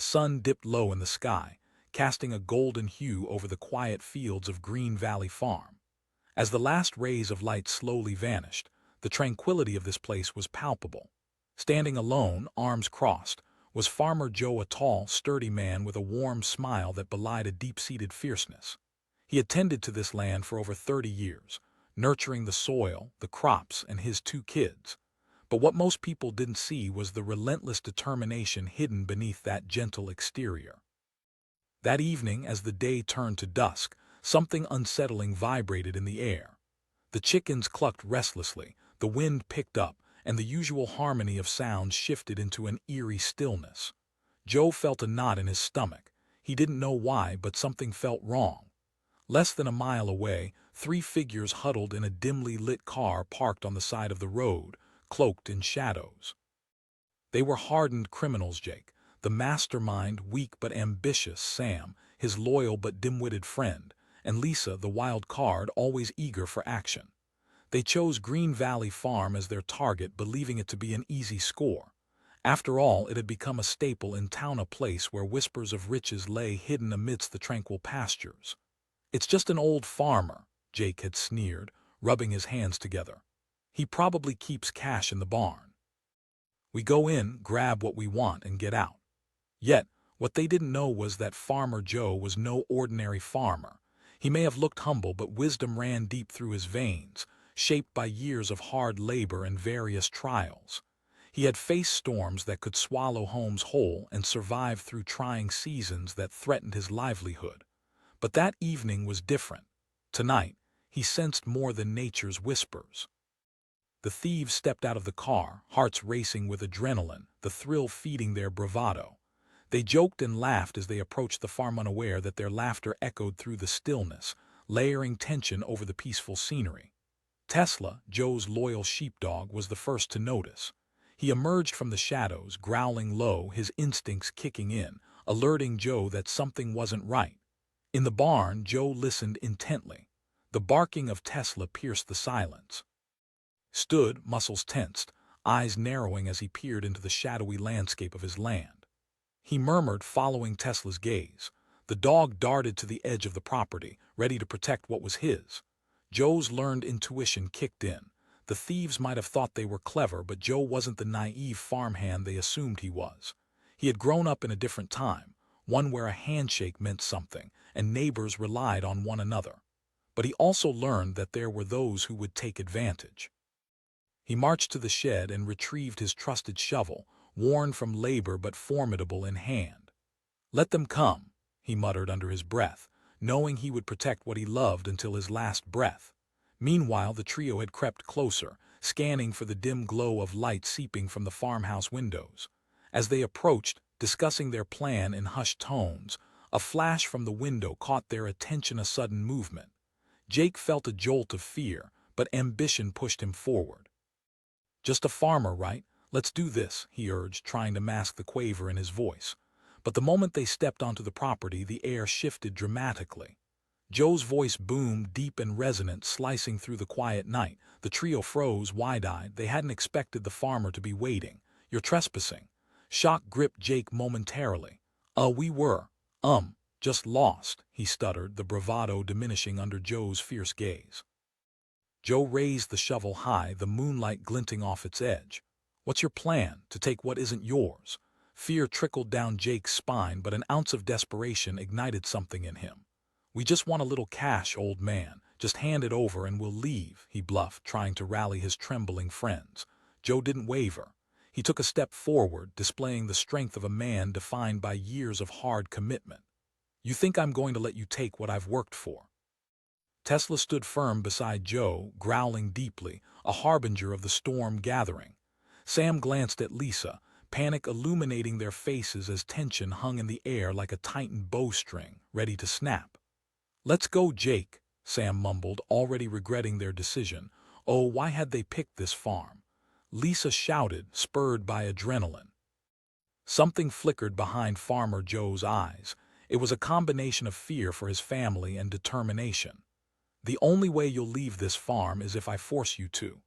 The sun dipped low in the sky, casting a golden hue over the quiet fields of Green Valley Farm. As the last rays of light slowly vanished, the tranquility of this place was palpable. Standing alone, arms crossed, was Farmer Joe, a tall, sturdy man with a warm smile that belied a deep-seated fierceness. He had tended to this land for over 30 years, nurturing the soil, the crops, and his 2 kids. But what most people didn't see was the relentless determination hidden beneath that gentle exterior. That evening, as the day turned to dusk, something unsettling vibrated in the air. The chickens clucked restlessly, the wind picked up, and the usual harmony of sounds shifted into an eerie stillness. Joe felt a knot in his stomach. He didn't know why, but something felt wrong. Less than a mile away, 3 figures huddled in a dimly lit car parked on the side of the road, cloaked in shadows. They were hardened criminals: Jake, the mastermind, weak but ambitious; Sam, his loyal but dim-witted friend; and Lisa, the wild card, always eager for action. They chose Green Valley Farm as their target, believing it to be an easy score. After all, it had become a staple in town, a place where whispers of riches lay hidden amidst the tranquil pastures. "It's just an old farmer," Jake had sneered, rubbing his hands together. "He probably keeps cash in the barn. We go in, grab what we want, and get out." Yet, what they didn't know was that Farmer Joe was no ordinary farmer. He may have looked humble, but wisdom ran deep through his veins, shaped by years of hard labor and various trials. He had faced storms that could swallow homes whole and survived through trying seasons that threatened his livelihood. But that evening was different. Tonight, he sensed more than nature's whispers. The thieves stepped out of the car, hearts racing with adrenaline, the thrill feeding their bravado. They joked and laughed as they approached the farm, unaware that their laughter echoed through the stillness, layering tension over the peaceful scenery. Tesla, Joe's loyal sheepdog, was the first to notice. He emerged from the shadows, growling low, his instincts kicking in, alerting Joe that something wasn't right. In the barn, Joe listened intently. The barking of Tesla pierced the silence. Stood, muscles tensed, eyes narrowing as he peered into the shadowy landscape of his land. He murmured, following Tesla's gaze. The dog darted to the edge of the property, ready to protect what was his. Joe's learned intuition kicked in. The thieves might have thought they were clever, but Joe wasn't the naive farmhand they assumed he was. He had grown up in a different time, one where a handshake meant something, and neighbors relied on one another. But he also learned that there were those who would take advantage. He marched to the shed and retrieved his trusted shovel, worn from labor but formidable in hand. "Let them come," he muttered under his breath, knowing he would protect what he loved until his last breath. Meanwhile, the trio had crept closer, scanning for the dim glow of light seeping from the farmhouse windows. As they approached, discussing their plan in hushed tones, a flash from the window caught their attention, a sudden movement. Jake felt a jolt of fear, but ambition pushed him forward. "Just a farmer, right? Let's do this," he urged, trying to mask the quaver in his voice. But the moment they stepped onto the property, the air shifted dramatically. Joe's voice boomed, deep and resonant, slicing through the quiet night. The trio froze, wide-eyed. They hadn't expected the farmer to be waiting. "You're trespassing." Shock gripped Jake momentarily. We were, just lost," he stuttered, the bravado diminishing under Joe's fierce gaze. Joe raised the shovel high, the moonlight glinting off its edge. "What's your plan? To take what isn't yours?" Fear trickled down Jake's spine, but an ounce of desperation ignited something in him. "We just want a little cash, old man. Just hand it over and we'll leave," he bluffed, trying to rally his trembling friends. Joe didn't waver. He took a step forward, displaying the strength of a man defined by years of hard commitment. "You think I'm going to let you take what I've worked for?" Tesla stood firm beside Joe, growling deeply, a harbinger of the storm gathering. Sam glanced at Lisa, panic illuminating their faces as tension hung in the air like a tightened bowstring, ready to snap. "Let's go, Jake," Sam mumbled, already regretting their decision. Oh, why had they picked this farm? Lisa shouted, spurred by adrenaline. Something flickered behind Farmer Joe's eyes. It was a combination of fear for his family and determination. "The only way you'll leave this farm is if I force you to."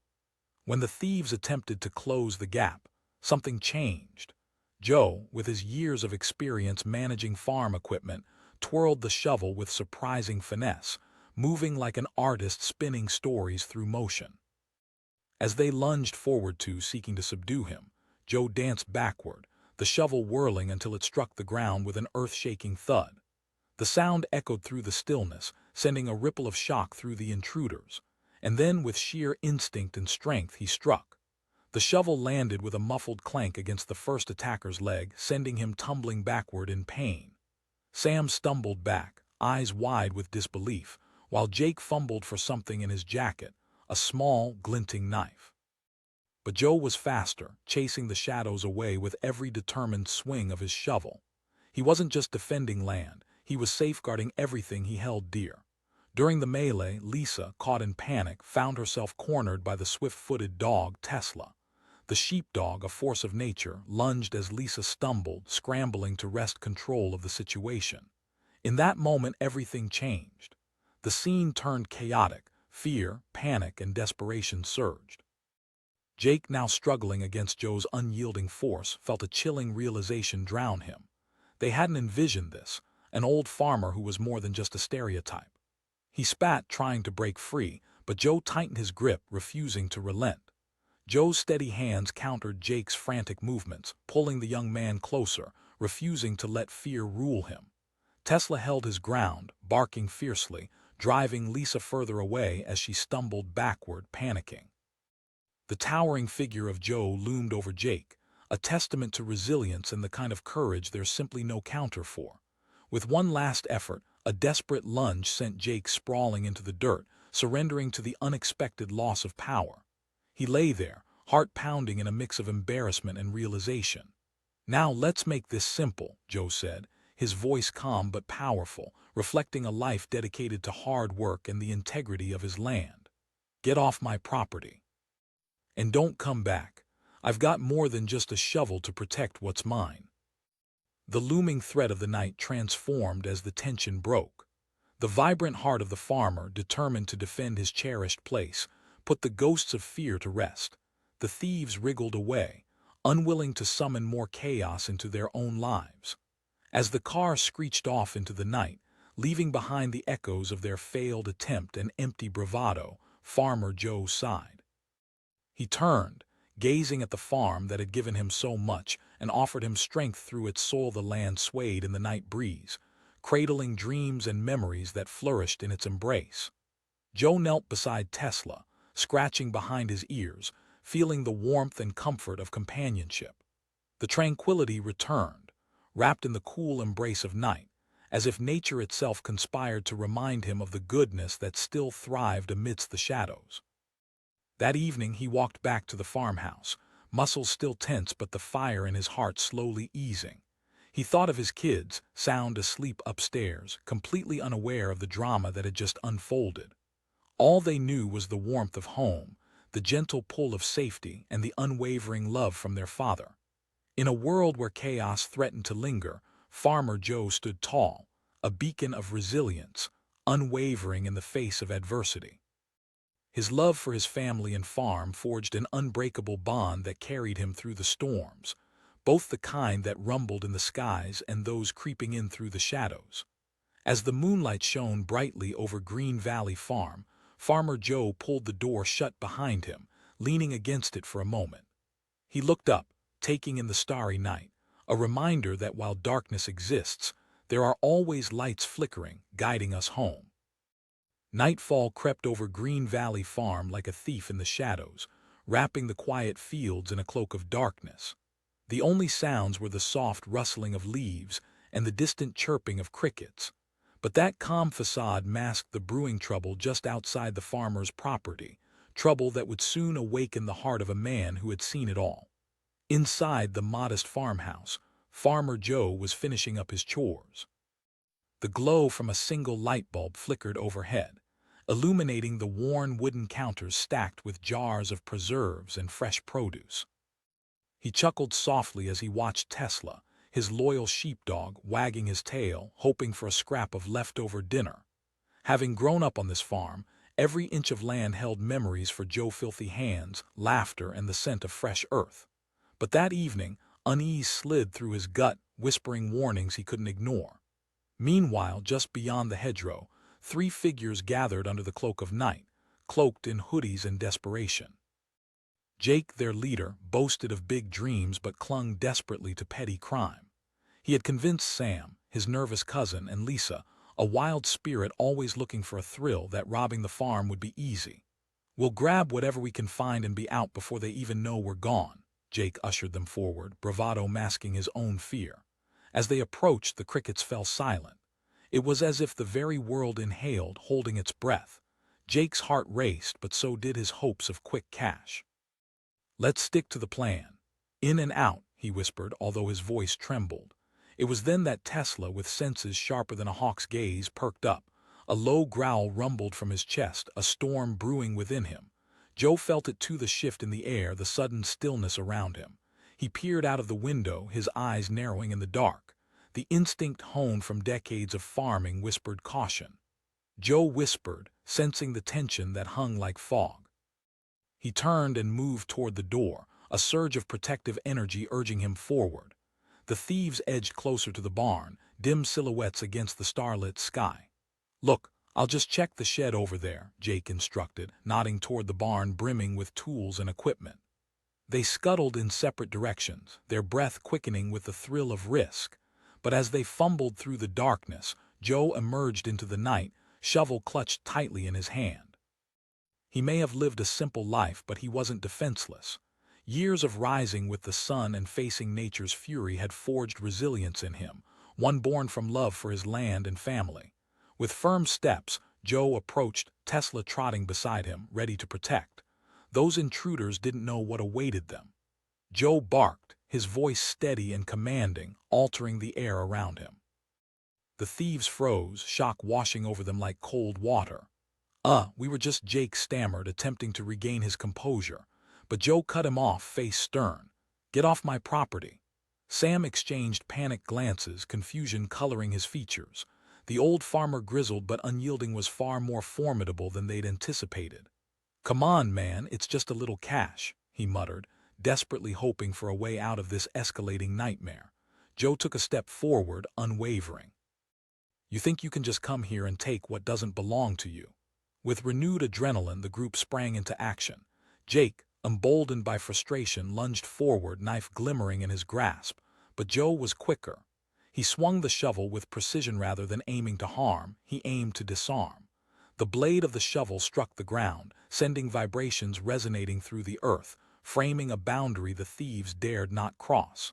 When the thieves attempted to close the gap, something changed. Joe, with his years of experience managing farm equipment, twirled the shovel with surprising finesse, moving like an artist spinning stories through motion. As they lunged forward seeking to subdue him, Joe danced backward, the shovel whirling until it struck the ground with an earth-shaking thud. The sound echoed through the stillness, sending a ripple of shock through the intruders. And then, with sheer instinct and strength, he struck. The shovel landed with a muffled clank against the first attacker's leg, sending him tumbling backward in pain. Sam stumbled back, eyes wide with disbelief, while Jake fumbled for something in his jacket, a small, glinting knife. But Joe was faster, chasing the shadows away with every determined swing of his shovel. He wasn't just defending land, he was safeguarding everything he held dear. During the melee, Lisa, caught in panic, found herself cornered by the swift-footed dog, Tesla. The sheepdog, a force of nature, lunged as Lisa stumbled, scrambling to wrest control of the situation. In that moment, everything changed. The scene turned chaotic. Fear, panic, and desperation surged. Jake, now struggling against Joe's unyielding force, felt a chilling realization drown him. They hadn't envisioned this, an old farmer who was more than just a stereotype. He spat, trying to break free, but Joe tightened his grip, refusing to relent. Joe's steady hands countered Jake's frantic movements, pulling the young man closer, refusing to let fear rule him. Tesla held his ground, barking fiercely, driving Lisa further away as she stumbled backward, panicking. The towering figure of Joe loomed over Jake, a testament to resilience and the kind of courage there's simply no counter for. With one last effort, a desperate lunge sent Jake sprawling into the dirt, surrendering to the unexpected loss of power. He lay there, heart pounding in a mix of embarrassment and realization. "Now let's make this simple," Joe said, his voice calm but powerful, reflecting a life dedicated to hard work and the integrity of his land. "Get off my property. And don't come back. I've got more than just a shovel to protect what's mine." The looming threat of the night transformed as the tension broke. The vibrant heart of the farmer, determined to defend his cherished place, put the ghosts of fear to rest. The thieves wriggled away, unwilling to summon more chaos into their own lives. As the car screeched off into the night, leaving behind the echoes of their failed attempt and empty bravado, Farmer Joe sighed. He turned, gazing at the farm that had given him so much and offered him strength through its soil. The land swayed in the night breeze, cradling dreams and memories that flourished in its embrace. Joe knelt beside Tesla, scratching behind his ears, feeling the warmth and comfort of companionship. The tranquility returned, wrapped in the cool embrace of night, as if nature itself conspired to remind him of the goodness that still thrived amidst the shadows. That evening he walked back to the farmhouse, muscles still tense but the fire in his heart slowly easing. He thought of his kids, sound asleep upstairs, completely unaware of the drama that had just unfolded. All they knew was the warmth of home, the gentle pull of safety, and the unwavering love from their father. In a world where chaos threatened to linger, Farmer Joe stood tall, a beacon of resilience, unwavering in the face of adversity. His love for his family and farm forged an unbreakable bond that carried him through the storms, both the kind that rumbled in the skies and those creeping in through the shadows. As the moonlight shone brightly over Green Valley Farm, Farmer Joe pulled the door shut behind him, leaning against it for a moment. He looked up, taking in the starry night, a reminder that while darkness exists, there are always lights flickering, guiding us home. Nightfall crept over Green Valley Farm like a thief in the shadows, wrapping the quiet fields in a cloak of darkness. The only sounds were the soft rustling of leaves and the distant chirping of crickets. But that calm facade masked the brewing trouble just outside the farmer's property, trouble that would soon awaken the heart of a man who had seen it all. Inside the modest farmhouse, Farmer Joe was finishing up his chores. The glow from a single light bulb flickered overhead, illuminating the worn wooden counters stacked with jars of preserves and fresh produce. He chuckled softly as he watched Tesla, his loyal sheepdog, wagging his tail, hoping for a scrap of leftover dinner. Having grown up on this farm, every inch of land held memories for Joe's filthy hands, laughter, and the scent of fresh earth. But that evening, Unease slid through his gut, whispering warnings he couldn't ignore. Meanwhile, just beyond the hedgerow, three figures gathered under the cloak of night, cloaked in hoodies and desperation. Jake, their leader, boasted of big dreams but clung desperately to petty crime. He had convinced Sam, his nervous cousin, and Lisa, a wild spirit always looking for a thrill, that robbing the farm would be easy. "We'll grab whatever we can find and be out before they even know we're gone," Jake ushered them forward, bravado masking his own fear. As they approached, the crickets fell silent. It was as if the very world inhaled, holding its breath. Jake's heart raced, but so did his hopes of quick cash. "Let's stick to the plan. In and out," he whispered, although his voice trembled. It was then that Tesla, with senses sharper than a hawk's gaze, perked up. A low growl rumbled from his chest, a storm brewing within him. Joe felt it too, the shift in the air, the sudden stillness around him. He peered out of the window, his eyes narrowing in the dark. The instinct honed from decades of farming whispered caution. Joe whispered, sensing the tension that hung like fog. He turned and moved toward the door, a surge of protective energy urging him forward. The thieves edged closer to the barn, dim silhouettes against the starlit sky. "Look, I'll just check the shed over there," Jake instructed, nodding toward the barn brimming with tools and equipment. They scuttled in separate directions, their breath quickening with the thrill of risk. But as they fumbled through the darkness, Joe emerged into the night, shovel clutched tightly in his hand. He may have lived a simple life, but he wasn't defenseless. Years of rising with the sun and facing nature's fury had forged resilience in him, one born from love for his land and family. With firm steps, Joe approached, Tesla trotting beside him, ready to protect. Those intruders didn't know what awaited them. Joe barked, his voice steady and commanding, altering the air around him. The thieves froze, shock washing over them like cold water. We were just," Jake stammered, attempting to regain his composure. But Joe cut him off, face stern. "Get off my property." Sam exchanged panicked glances, confusion coloring his features. The old farmer, grizzled but unyielding, was far more formidable than they'd anticipated. "Come on, man, it's just a little cash," he muttered, desperately hoping for a way out of this escalating nightmare. Joe took a step forward, unwavering. "You think you can just come here and take what doesn't belong to you?" With renewed adrenaline, the group sprang into action. Jake, emboldened by frustration, lunged forward, knife glimmering in his grasp. But Joe was quicker. He swung the shovel with precision. Rather than aiming to harm, he aimed to disarm. The blade of the shovel struck the ground, sending vibrations resonating through the earth, framing a boundary the thieves dared not cross.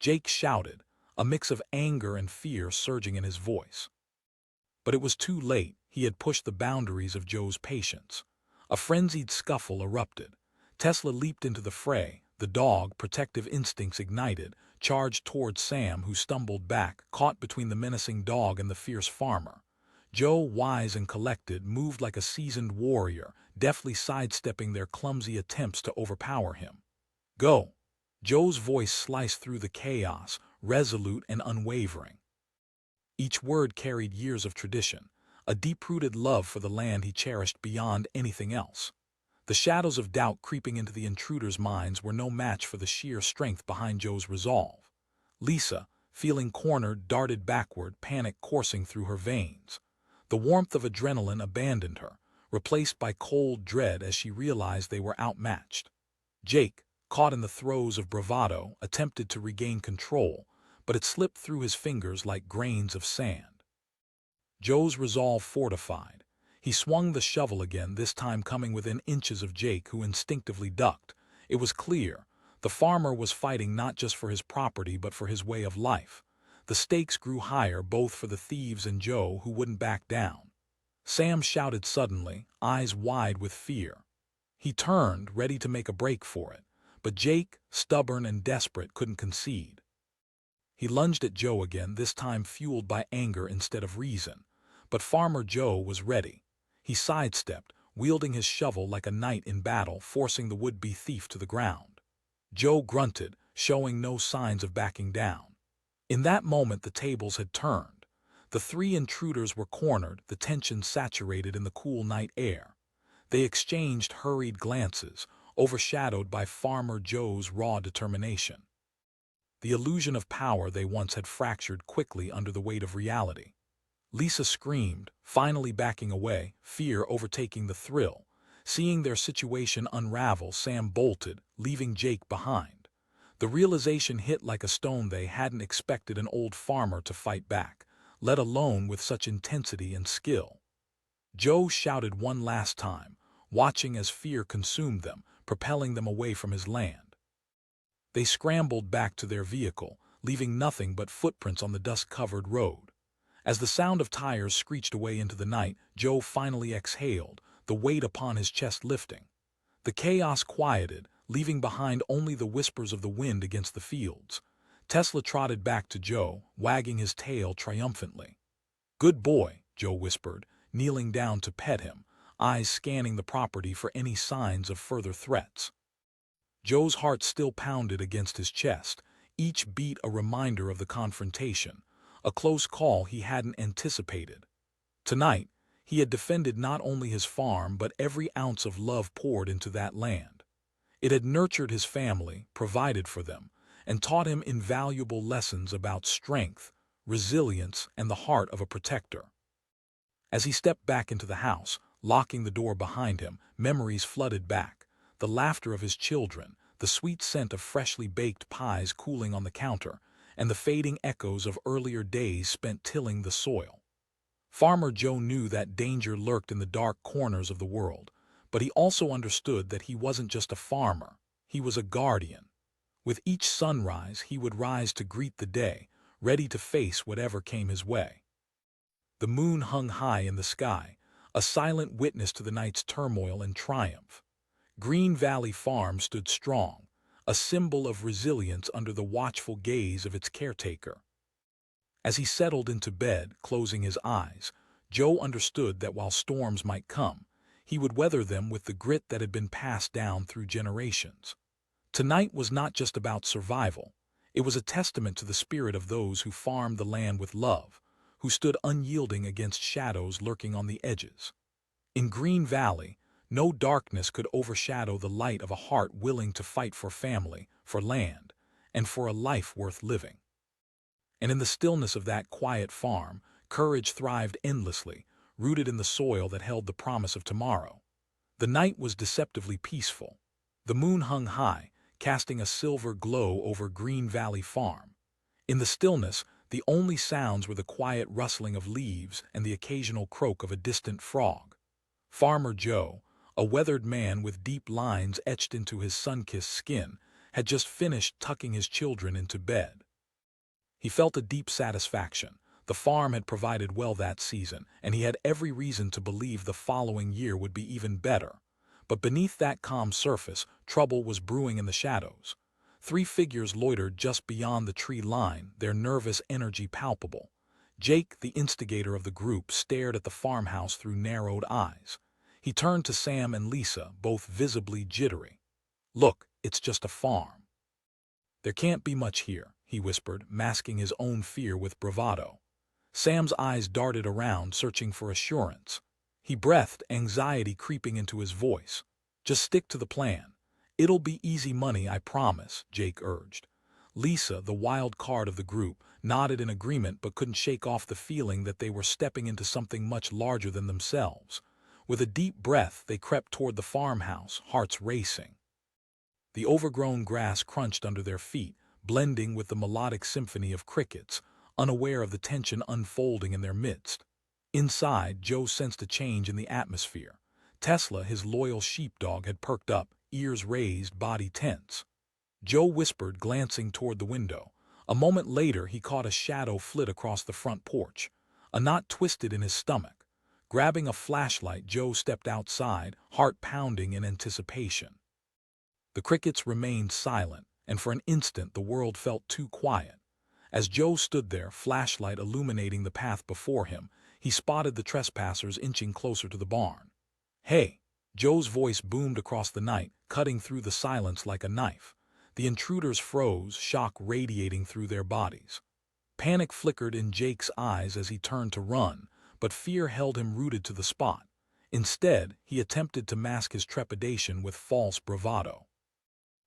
Jake shouted, a mix of anger and fear surging in his voice. But it was too late. He had pushed the boundaries of Joe's patience. A frenzied scuffle erupted. Tesla leaped into the fray. The dog, protective instincts ignited, charged toward Sam, who stumbled back, caught between the menacing dog and the fierce farmer. Joe, wise and collected, moved like a seasoned warrior, deftly sidestepping their clumsy attempts to overpower him. "Go!" Joe's voice sliced through the chaos, resolute and unwavering. Each word carried years of tradition, a deep-rooted love for the land he cherished beyond anything else. The shadows of doubt creeping into the intruders' minds were no match for the sheer strength behind Joe's resolve. Lisa, feeling cornered, darted backward, panic coursing through her veins. The warmth of adrenaline abandoned her, replaced by cold dread as she realized they were outmatched. Jake, caught in the throes of bravado, attempted to regain control, but it slipped through his fingers like grains of sand. Joe's resolve fortified. He swung the shovel again, this time coming within inches of Jake, who instinctively ducked. It was clear. The farmer was fighting not just for his property but for his way of life. The stakes grew higher, both for the thieves and Joe, who wouldn't back down. Sam shouted suddenly, eyes wide with fear. He turned, ready to make a break for it, but Jake, stubborn and desperate, couldn't concede. He lunged at Joe again, this time fueled by anger instead of reason. But Farmer Joe was ready. He sidestepped, wielding his shovel like a knight in battle, forcing the would-be thief to the ground. Joe grunted, showing no signs of backing down. In that moment, the tables had turned. The three intruders were cornered, the tension saturated in the cool night air. They exchanged hurried glances, overshadowed by Farmer Joe's raw determination. The illusion of power they once had fractured quickly under the weight of reality. Lisa screamed, finally backing away, fear overtaking the thrill. Seeing their situation unravel, Sam bolted, leaving Jake behind. The realization hit like a stone. They hadn't expected an old farmer to fight back, let alone with such intensity and skill. Joe shouted one last time, watching as fear consumed them, propelling them away from his land. They scrambled back to their vehicle, leaving nothing but footprints on the dust-covered road. As the sound of tires screeched away into the night, Joe finally exhaled, the weight upon his chest lifting. The chaos quieted, leaving behind only the whispers of the wind against the fields. Tesla trotted back to Joe, wagging his tail triumphantly. "Good boy," Joe whispered, kneeling down to pet him, eyes scanning the property for any signs of further threats. Joe's heart still pounded against his chest, each beat a reminder of the confrontation, a close call he hadn't anticipated. Tonight, he had defended not only his farm but every ounce of love poured into that land. It had nurtured his family, provided for them, and taught him invaluable lessons about strength, resilience, and the heart of a protector. As he stepped back into the house, locking the door behind him, memories flooded back. The laughter of his children, the sweet scent of freshly baked pies cooling on the counter, and the fading echoes of earlier days spent tilling the soil. Farmer Joe knew that danger lurked in the dark corners of the world, but he also understood that he wasn't just a farmer, he was a guardian. With each sunrise, he would rise to greet the day, ready to face whatever came his way. The moon hung high in the sky, a silent witness to the night's turmoil and triumph. Green Valley Farm stood strong, a symbol of resilience under the watchful gaze of its caretaker. As he settled into bed, closing his eyes, Joe understood that while storms might come, he would weather them with the grit that had been passed down through generations. Tonight was not just about survival. It was a testament to the spirit of those who farmed the land with love, who stood unyielding against shadows lurking on the edges. In Green Valley, no darkness could overshadow the light of a heart willing to fight for family, for land, and for a life worth living. And in the stillness of that quiet farm, courage thrived endlessly, rooted in the soil that held the promise of tomorrow. The night was deceptively peaceful. The moon hung high, casting a silver glow over Green Valley Farm. In the stillness, the only sounds were the quiet rustling of leaves and the occasional croak of a distant frog. Farmer Joe, a weathered man with deep lines etched into his sun-kissed skin, had just finished tucking his children into bed. He felt a deep satisfaction. The farm had provided well that season, and he had every reason to believe the following year would be even better. But beneath that calm surface, trouble was brewing in the shadows. Three figures loitered just beyond the tree line, their nervous energy palpable. Jake, the instigator of the group, stared at the farmhouse through narrowed eyes. He turned to Sam and Lisa, both visibly jittery. "Look, it's just a farm." "There can't be much here," he whispered, masking his own fear with bravado. Sam's eyes darted around, searching for assurance. He breathed, anxiety creeping into his voice. "Just stick to the plan. It'll be easy money, I promise," Jake urged. Lisa, the wild card of the group, nodded in agreement but couldn't shake off the feeling that they were stepping into something much larger than themselves. With a deep breath, they crept toward the farmhouse, hearts racing. The overgrown grass crunched under their feet, blending with the melodic symphony of crickets, unaware of the tension unfolding in their midst. Inside, Joe sensed a change in the atmosphere. Tesla, his loyal sheepdog, had perked up, ears raised, body tense. Joe whispered, glancing toward the window. A moment later, he caught a shadow flit across the front porch. A knot twisted in his stomach. Grabbing a flashlight, Joe stepped outside, heart pounding in anticipation. The crickets remained silent, and for an instant the world felt too quiet. As Joe stood there, flashlight illuminating the path before him, he spotted the trespassers inching closer to the barn. "Hey!" Joe's voice boomed across the night, cutting through the silence like a knife. The intruders froze, shock radiating through their bodies. Panic flickered in Jake's eyes as he turned to run, but fear held him rooted to the spot. Instead, he attempted to mask his trepidation with false bravado.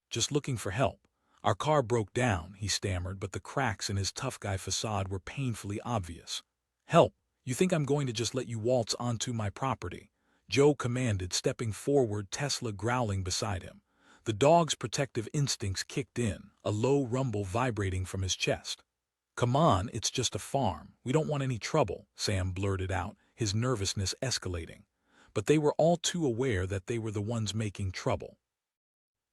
"Just looking for help. Our car broke down, he stammered, but the cracks in his tough guy facade were painfully obvious. Help! You think I'm going to just let you waltz onto my property? Joe commanded, stepping forward, Tesla growling beside him. The dog's protective instincts kicked in, a low rumble vibrating from his chest. Come on, it's just a farm. We don't want any trouble, Sam blurted out, his nervousness escalating. But they were all too aware that they were the ones making trouble.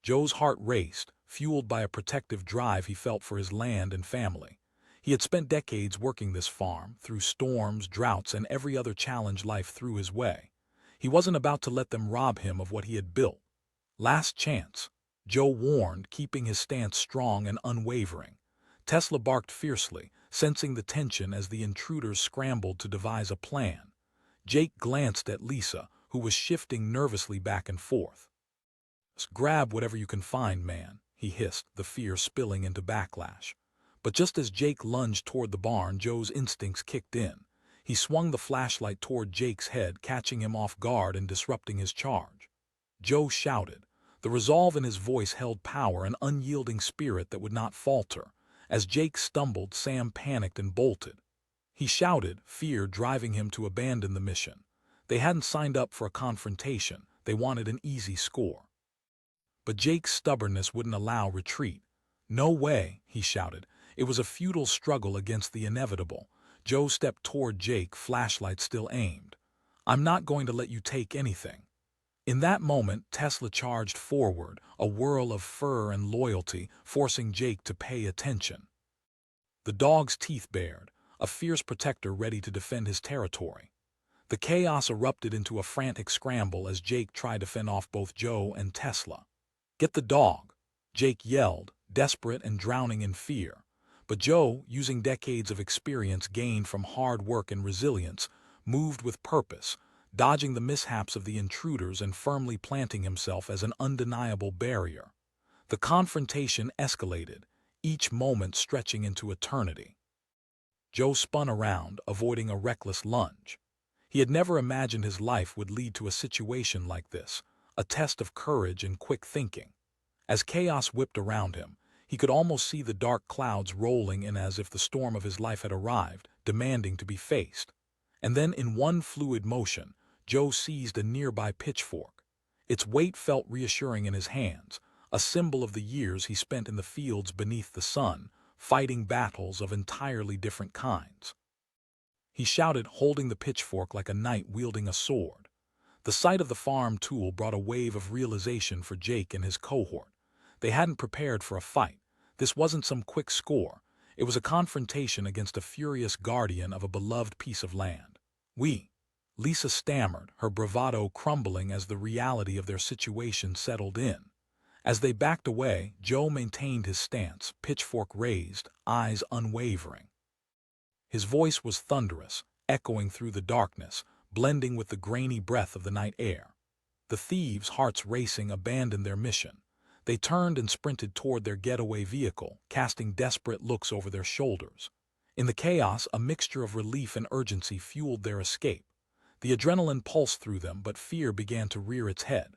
Joe's heart raced, fueled by a protective drive he felt for his land and family. He had spent decades working this farm, through storms, droughts, and every other challenge life threw his way. He wasn't about to let them rob him of what he had built. Last chance, Joe warned, keeping his stance strong and unwavering. Tesla barked fiercely, sensing the tension as the intruders scrambled to devise a plan. Jake glanced at Lisa, who was shifting nervously back and forth. Grab whatever you can find, man, he hissed, the fear spilling into backlash. But just as Jake lunged toward the barn, Joe's instincts kicked in. He swung the flashlight toward Jake's head, catching him off guard and disrupting his charge. Joe shouted. The resolve in his voice held power, an unyielding spirit that would not falter. As Jake stumbled, Sam panicked and bolted. He shouted, fear driving him to abandon the mission. They hadn't signed up for a confrontation. They wanted an easy score. But Jake's stubbornness wouldn't allow retreat. No way, he shouted. It was a futile struggle against the inevitable. Joe stepped toward Jake, flashlight still aimed. I'm not going to let you take anything. In that moment, Tesla charged forward, a whirl of fur and loyalty, forcing Jake to pay attention. The dog's teeth bared, a fierce protector ready to defend his territory. The chaos erupted into a frantic scramble as Jake tried to fend off both Joe and Tesla. Get the dog, Jake yelled, desperate and drowning in fear. But Joe, using decades of experience gained from hard work and resilience, moved with purpose, dodging the mishaps of the intruders and firmly planting himself as an undeniable barrier. The confrontation escalated, each moment stretching into eternity. Joe spun around, avoiding a reckless lunge. He had never imagined his life would lead to a situation like this, a test of courage and quick thinking. As chaos whipped around him, he could almost see the dark clouds rolling in as if the storm of his life had arrived, demanding to be faced. And then, in one fluid motion, Joe seized a nearby pitchfork. Its weight felt reassuring in his hands, a symbol of the years he spent in the fields beneath the sun, fighting battles of entirely different kinds. He shouted, holding the pitchfork like a knight wielding a sword. The sight of the farm tool brought a wave of realization for Jake and his cohort. They hadn't prepared for a fight. This wasn't some quick score. It was a confrontation against a furious guardian of a beloved piece of land. Lisa stammered, her bravado crumbling as the reality of their situation settled in. As they backed away, Joe maintained his stance, pitchfork raised, eyes unwavering. His voice was thunderous, echoing through the darkness, blending with the grainy breath of the night air. The thieves, hearts racing, abandoned their mission. They turned and sprinted toward their getaway vehicle, casting desperate looks over their shoulders. In the chaos, a mixture of relief and urgency fueled their escape. The adrenaline pulsed through them, but fear began to rear its head.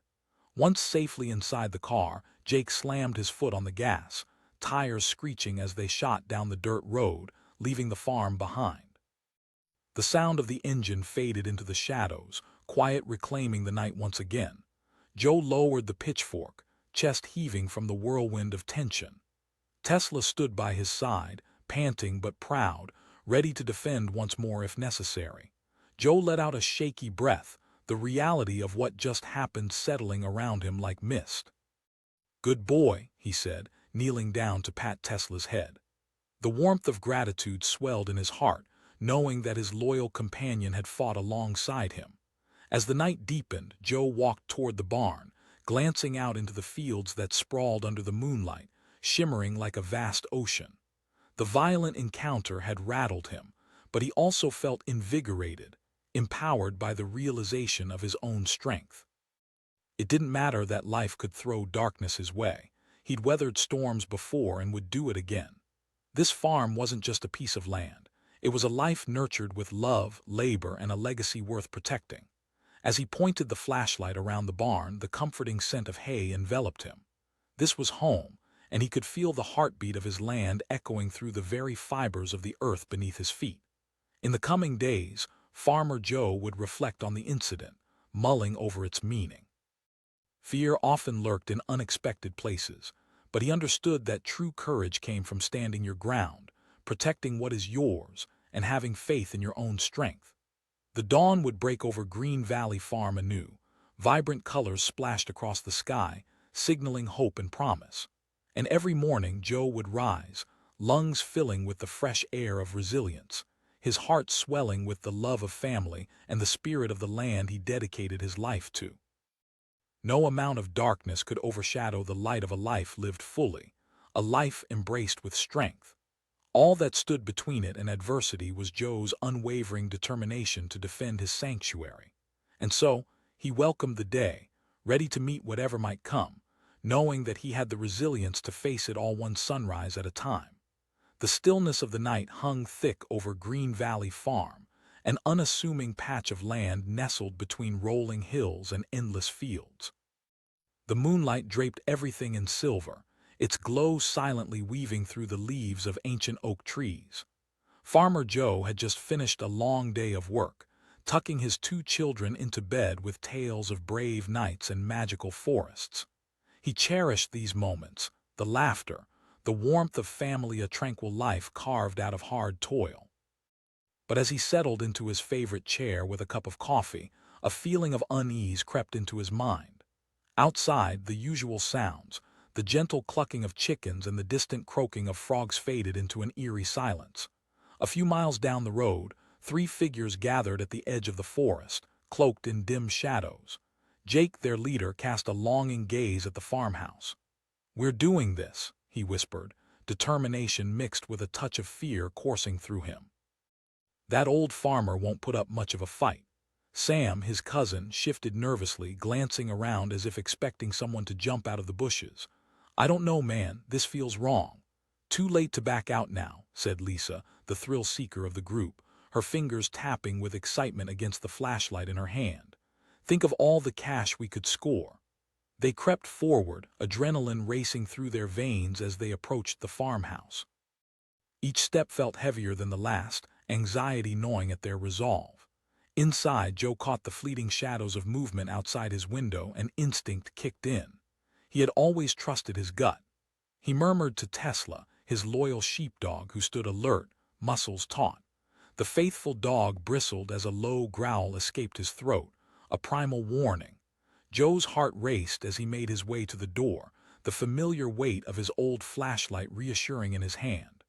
Once safely inside the car, Jake slammed his foot on the gas, tires screeching as they shot down the dirt road, leaving the farm behind. The sound of the engine faded into the shadows, quiet reclaiming the night once again. Joe lowered the pitchfork, chest heaving from the whirlwind of tension. Tesla stood by his side, panting but proud, ready to defend once more if necessary. Joe let out a shaky breath, the reality of what just happened settling around him like mist. Good boy, he said, kneeling down to pat Tesla's head. The warmth of gratitude swelled in his heart, knowing that his loyal companion had fought alongside him. As the night deepened, Joe walked toward the barn, glancing out into the fields that sprawled under the moonlight, shimmering like a vast ocean. The violent encounter had rattled him, but he also felt invigorated, empowered by the realization of his own strength. It didn't matter that life could throw darkness his way. He'd weathered storms before and would do it again. This farm wasn't just a piece of land. It was a life nurtured with love, labor, and a legacy worth protecting. As he pointed the flashlight around the barn, the comforting scent of hay enveloped him. This was home, and he could feel the heartbeat of his land echoing through the very fibers of the earth beneath his feet. In the coming days, Farmer Joe would reflect on the incident, mulling over its meaning. Fear often lurked in unexpected places, but he understood that true courage came from standing your ground, protecting what is yours, and having faith in your own strength. The dawn would break over Green Valley Farm anew. Vibrant colors splashed across the sky, signaling hope and promise. And every morning Joe would rise, lungs filling with the fresh air of resilience, his heart swelling with the love of family and the spirit of the land he dedicated his life to. No amount of darkness could overshadow the light of a life lived fully, a life embraced with strength. All that stood between it and adversity was Joe's unwavering determination to defend his sanctuary. And so, he welcomed the day, ready to meet whatever might come, knowing that he had the resilience to face it all one sunrise at a time. The stillness of the night hung thick over Green Valley Farm, an unassuming patch of land nestled between rolling hills and endless fields. The moonlight draped everything in silver, its glow silently weaving through the leaves of ancient oak trees. Farmer Joe had just finished a long day of work, tucking his 2 children into bed with tales of brave knights and magical forests. He cherished these moments, the laughter, the warmth of family, a tranquil life carved out of hard toil. But as he settled into his favorite chair with a cup of coffee, a feeling of unease crept into his mind. Outside, the usual sounds, the gentle clucking of chickens and the distant croaking of frogs, faded into an eerie silence. A few miles down the road, 3 figures gathered at the edge of the forest, cloaked in dim shadows. Jake, their leader, cast a longing gaze at the farmhouse. "We're doing this," he whispered, determination mixed with a touch of fear coursing through him. "That old farmer won't put up much of a fight." Sam, his cousin, shifted nervously, glancing around as if expecting someone to jump out of the bushes. "I don't know, man, this feels wrong." "Too late to back out now," said Lisa, the thrill-seeker of the group, her fingers tapping with excitement against the flashlight in her hand. "Think of all the cash we could score." They crept forward, adrenaline racing through their veins as they approached the farmhouse. Each step felt heavier than the last, anxiety gnawing at their resolve. Inside, Joe caught the fleeting shadows of movement outside his window, and instinct kicked in. He had always trusted his gut. He murmured to Tesla, his loyal sheepdog who stood alert, muscles taut. The faithful dog bristled as a low growl escaped his throat, a primal warning. Joe's heart raced as he made his way to the door, the familiar weight of his old flashlight reassuring in his hand.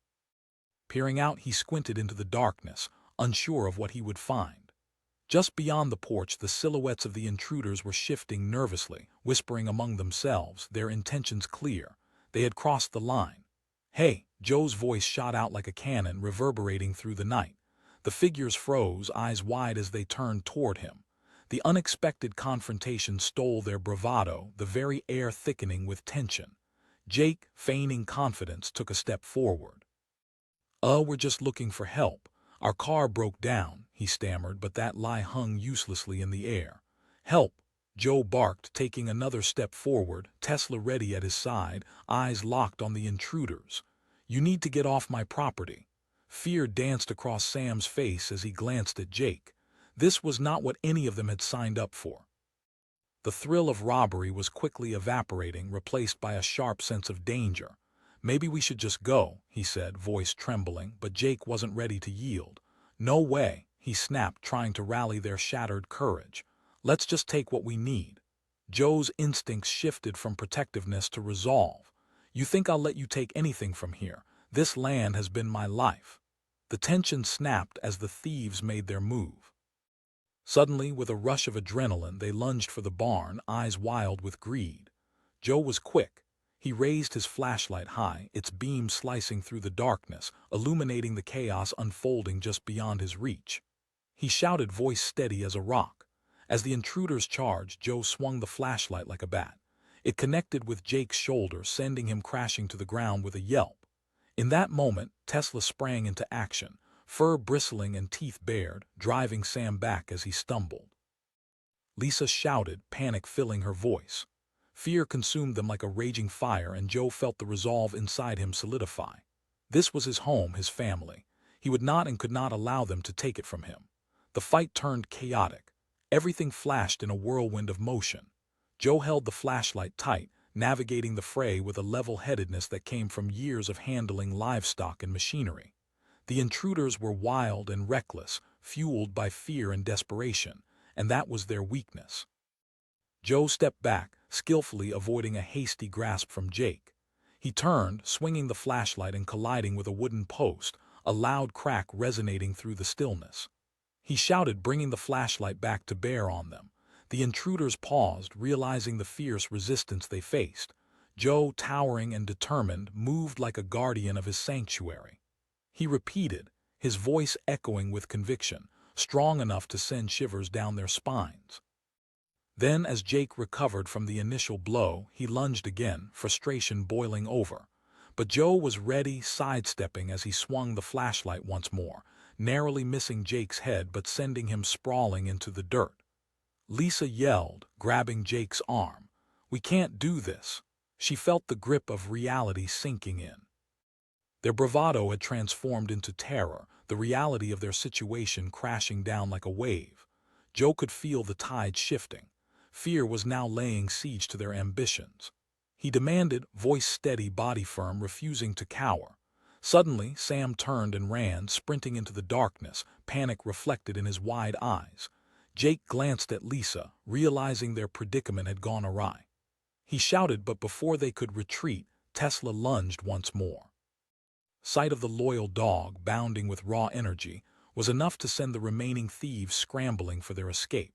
Peering out, he squinted into the darkness, unsure of what he would find. Just beyond the porch, the silhouettes of the intruders were shifting nervously, whispering among themselves, their intentions clear. They had crossed the line. "Hey!" Joe's voice shot out like a cannon, reverberating through the night. The figures froze, eyes wide as they turned toward him. The unexpected confrontation stole their bravado, the very air thickening with tension. Jake, feigning confidence, took a step forward. We're just looking for help. Our car broke down," he stammered, but that lie hung uselessly in the air. "Help!" Joe barked, taking another step forward, Tesla ready at his side, eyes locked on the intruders. "You need to get off my property." Fear danced across Sam's face as he glanced at Jake. This was not what any of them had signed up for. The thrill of robbery was quickly evaporating, replaced by a sharp sense of danger. "Maybe we should just go," he said, voice trembling, but Jake wasn't ready to yield. "No way," he snapped, trying to rally their shattered courage. "Let's just take what we need." Joe's instincts shifted from protectiveness to resolve. "You think I'll let you take anything from here? This land has been my life." The tension snapped as the thieves made their move. Suddenly, with a rush of adrenaline, they lunged for the barn, eyes wild with greed. Joe was quick. He raised his flashlight high, its beam slicing through the darkness, illuminating the chaos unfolding just beyond his reach. He shouted, voice steady as a rock. As the intruders charged, Joe swung the flashlight like a bat. It connected with Jake's shoulder, sending him crashing to the ground with a yelp. In that moment, Tesla sprang into action, fur bristling and teeth bared, driving Sam back as he stumbled. Lisa shouted, panic filling her voice. Fear consumed them like a raging fire, and Joe felt the resolve inside him solidify. This was his home, his family. He would not and could not allow them to take it from him. The fight turned chaotic. Everything flashed in a whirlwind of motion. Joe held the flashlight tight, navigating the fray with a level-headedness that came from years of handling livestock and machinery. The intruders were wild and reckless, fueled by fear and desperation, and that was their weakness. Joe stepped back, skillfully avoiding a hasty grasp from Jake. He turned, swinging the flashlight and colliding with a wooden post, a loud crack resonating through the stillness. He shouted, bringing the flashlight back to bear on them. The intruders paused, realizing the fierce resistance they faced. Joe, towering and determined, moved like a guardian of his sanctuary. He repeated, his voice echoing with conviction, strong enough to send shivers down their spines. Then, as Jake recovered from the initial blow, he lunged again, frustration boiling over. But Joe was ready, sidestepping as he swung the flashlight once more, narrowly missing Jake's head but sending him sprawling into the dirt. Lisa yelled, grabbing Jake's arm. "We can't do this." She felt the grip of reality sinking in. Their bravado had transformed into terror, the reality of their situation crashing down like a wave. Joe could feel the tide shifting. Fear was now laying siege to their ambitions. He demanded, voice steady, body firm, refusing to cower. Suddenly, Sam turned and ran, sprinting into the darkness, panic reflected in his wide eyes. Jake glanced at Lisa, realizing their predicament had gone awry. He shouted, but before they could retreat, Tesla lunged once more. Sight of the loyal dog, bounding with raw energy, was enough to send the remaining thieves scrambling for their escape.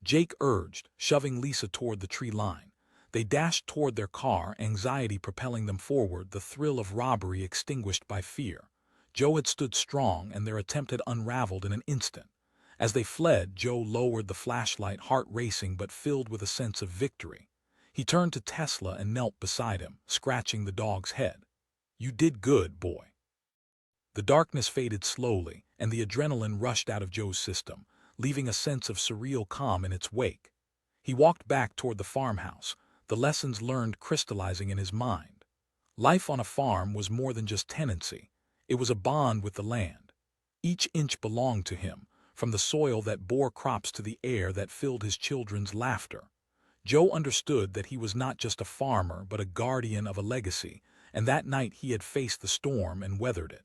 Jake urged, shoving Lisa toward the tree line. They dashed toward their car, anxiety propelling them forward, the thrill of robbery extinguished by fear. Joe had stood strong, and their attempt had unraveled in an instant. As they fled, Joe lowered the flashlight, heart racing but filled with a sense of victory. He turned to Tesla and knelt beside him, scratching the dog's head. "You did good, boy." The darkness faded slowly, and the adrenaline rushed out of Joe's system, leaving a sense of surreal calm in its wake. He walked back toward the farmhouse, the lessons learned crystallizing in his mind. Life on a farm was more than just tenancy. It was a bond with the land. Each inch belonged to him, from the soil that bore crops to the air that filled his children's laughter. Joe understood that he was not just a farmer but a guardian of a legacy, and that night he had faced the storm and weathered it.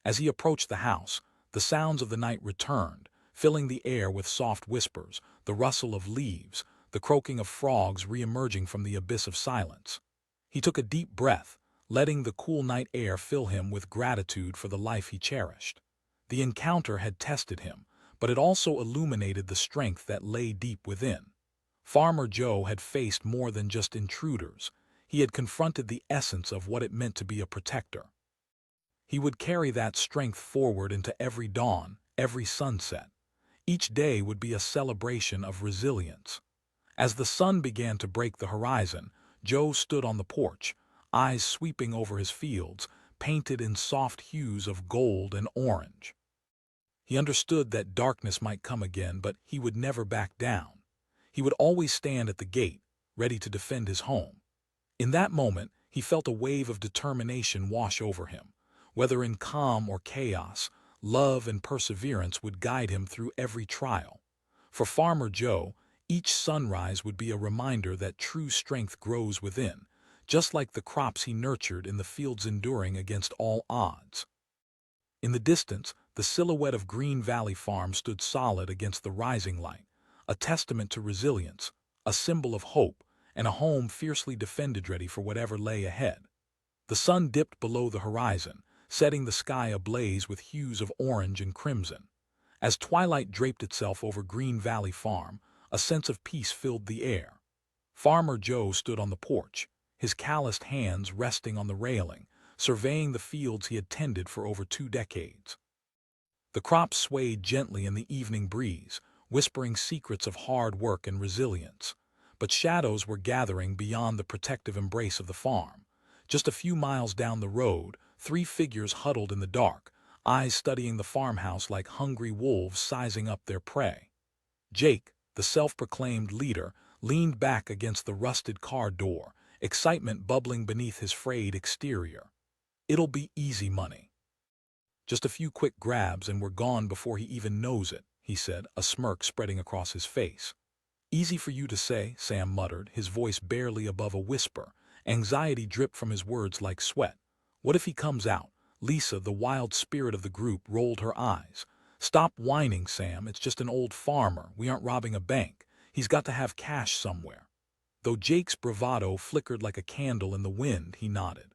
As he approached the house, the sounds of the night returned, filling the air with soft whispers, the rustle of leaves, the croaking of frogs re-emerging from the abyss of silence. He took a deep breath, letting the cool night air fill him with gratitude for the life he cherished. The encounter had tested him, but it also illuminated the strength that lay deep within. Farmer Joe had faced more than just intruders. He had confronted the essence of what it meant to be a protector. He would carry that strength forward into every dawn, every sunset. Each day would be a celebration of resilience. As the sun began to break the horizon, Joe stood on the porch, eyes sweeping over his fields, painted in soft hues of gold and orange. He understood that darkness might come again, but he would never back down. He would always stand at the gate, ready to defend his home. In that moment, he felt a wave of determination wash over him. Whether in calm or chaos, love and perseverance would guide him through every trial. For Farmer Joe, each sunrise would be a reminder that true strength grows within, just like the crops he nurtured in the fields, enduring against all odds. In the distance, the silhouette of Green Valley Farm stood solid against the rising light, a testament to resilience, a symbol of hope, and a home fiercely defended, ready for whatever lay ahead. The sun dipped below the horizon, setting the sky ablaze with hues of orange and crimson. As twilight draped itself over Green Valley Farm, a sense of peace filled the air. Farmer Joe stood on the porch, his calloused hands resting on the railing, surveying the fields he had tended for over 2 decades. The crops swayed gently in the evening breeze, whispering secrets of hard work and resilience. But shadows were gathering beyond the protective embrace of the farm. Just a few miles down the road, 3 figures huddled in the dark, eyes studying the farmhouse like hungry wolves sizing up their prey. Jake, the self-proclaimed leader, leaned back against the rusted car door, excitement bubbling beneath his frayed exterior. "It'll be easy money. Just a few quick grabs and we're gone before he even knows it," he said, a smirk spreading across his face. "Easy for you to say," Sam muttered, his voice barely above a whisper. Anxiety dripped from his words like sweat. "What if he comes out?" Lisa, the wild spirit of the group, rolled her eyes. "Stop whining, Sam. It's just an old farmer. We aren't robbing a bank. He's got to have cash somewhere." Though Jake's bravado flickered like a candle in the wind, he nodded.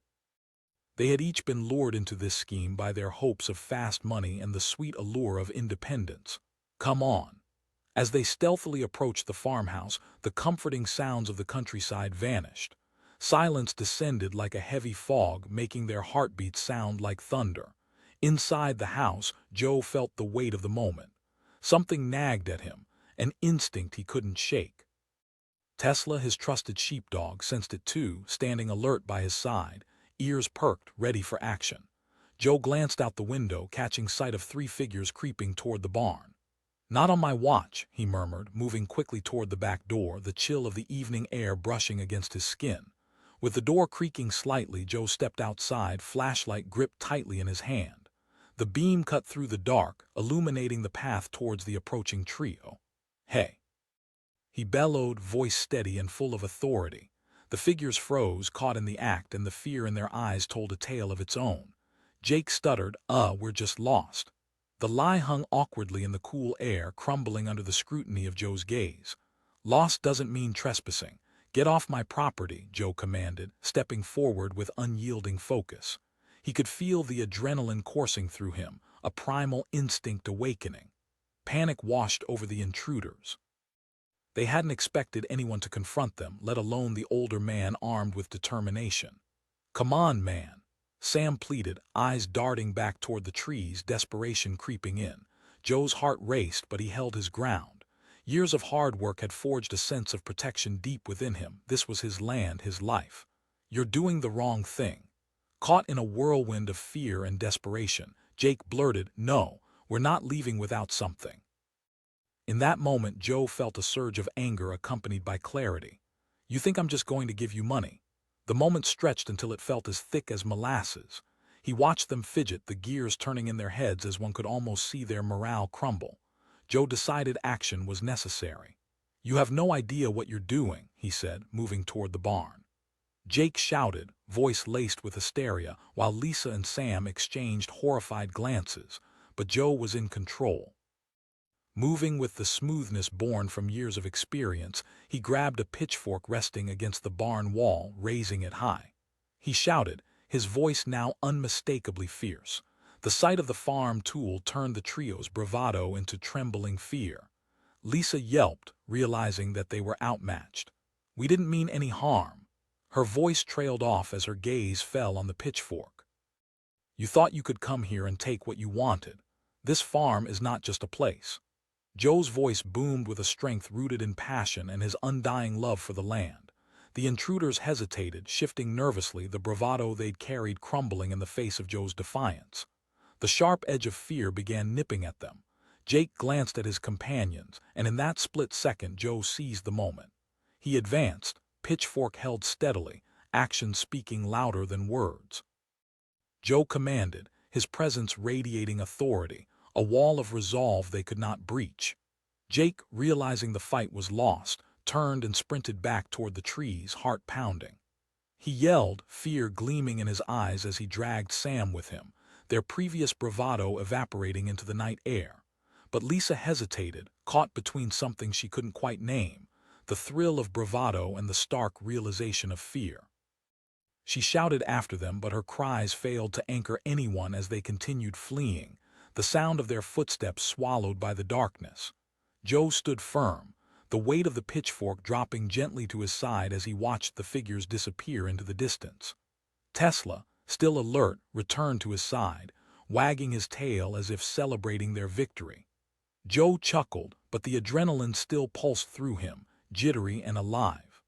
They had each been lured into this scheme by their hopes of fast money and the sweet allure of independence. "Come on." As they stealthily approached the farmhouse, the comforting sounds of the countryside vanished. Silence descended like a heavy fog, making their heartbeats sound like thunder. Inside the house, Joe felt the weight of the moment. Something nagged at him, an instinct he couldn't shake. Tesla, his trusted sheepdog, sensed it too, standing alert by his side, ears perked, ready for action. Joe glanced out the window, catching sight of 3 figures creeping toward the barn. "Not on my watch," he murmured, moving quickly toward the back door, the chill of the evening air brushing against his skin. With the door creaking slightly, Joe stepped outside, flashlight gripped tightly in his hand. The beam cut through the dark, illuminating the path towards the approaching trio. "Hey!" he bellowed, voice steady and full of authority. The figures froze, caught in the act, and the fear in their eyes told a tale of its own. Jake stuttered, "We're just lost." The lie hung awkwardly in the cool air, crumbling under the scrutiny of Joe's gaze. "Lost doesn't mean trespassing. Get off my property," Joe commanded, stepping forward with unyielding focus. He could feel the adrenaline coursing through him, a primal instinct awakening. Panic washed over the intruders. They hadn't expected anyone to confront them, let alone the older man armed with determination. "Come on, man," Sam pleaded, eyes darting back toward the trees, desperation creeping in. Joe's heart raced, but he held his ground. Years of hard work had forged a sense of protection deep within him. This was his land, his life. "You're doing the wrong thing." Caught in a whirlwind of fear and desperation, Jake blurted, "No, we're not leaving without something." In that moment, Joe felt a surge of anger accompanied by clarity. "You think I'm just going to give you money?" The moment stretched until it felt as thick as molasses. He watched them fidget, the gears turning in their heads as one could almost see their morale crumble. Joe decided action was necessary. "You have no idea what you're doing," he said, moving toward the barn. Jake shouted, voice laced with hysteria, while Lisa and Sam exchanged horrified glances, but Joe was in control. Moving with the smoothness born from years of experience, he grabbed a pitchfork resting against the barn wall, raising it high. He shouted, his voice now unmistakably fierce. The sight of the farm tool turned the trio's bravado into trembling fear. Lisa yelped, realizing that they were outmatched. "We didn't mean any harm." Her voice trailed off as her gaze fell on the pitchfork. "You thought you could come here and take what you wanted. This farm is not just a place." Joe's voice boomed with a strength rooted in passion and his undying love for the land. The intruders hesitated, shifting nervously, the bravado they'd carried crumbling in the face of Joe's defiance. The sharp edge of fear began nipping at them. Jake glanced at his companions, and in that split second Joe seized the moment. He advanced, pitchfork held steadily, action speaking louder than words. Joe commanded, his presence radiating authority, a wall of resolve they could not breach. Jake, realizing the fight was lost, turned and sprinted back toward the trees, heart pounding. He yelled, fear gleaming in his eyes as he dragged Sam with him, their previous bravado evaporating into the night air. But Lisa hesitated, caught between something she couldn't quite name, the thrill of bravado and the stark realization of fear. She shouted after them, but her cries failed to anchor anyone as they continued fleeing, the sound of their footsteps swallowed by the darkness. Joe stood firm, the weight of the pitchfork dropping gently to his side as he watched the figures disappear into the distance. Tesla, still alert, returned to his side, wagging his tail as if celebrating their victory. Joe chuckled, but the adrenaline still pulsed through him, jittery and alive.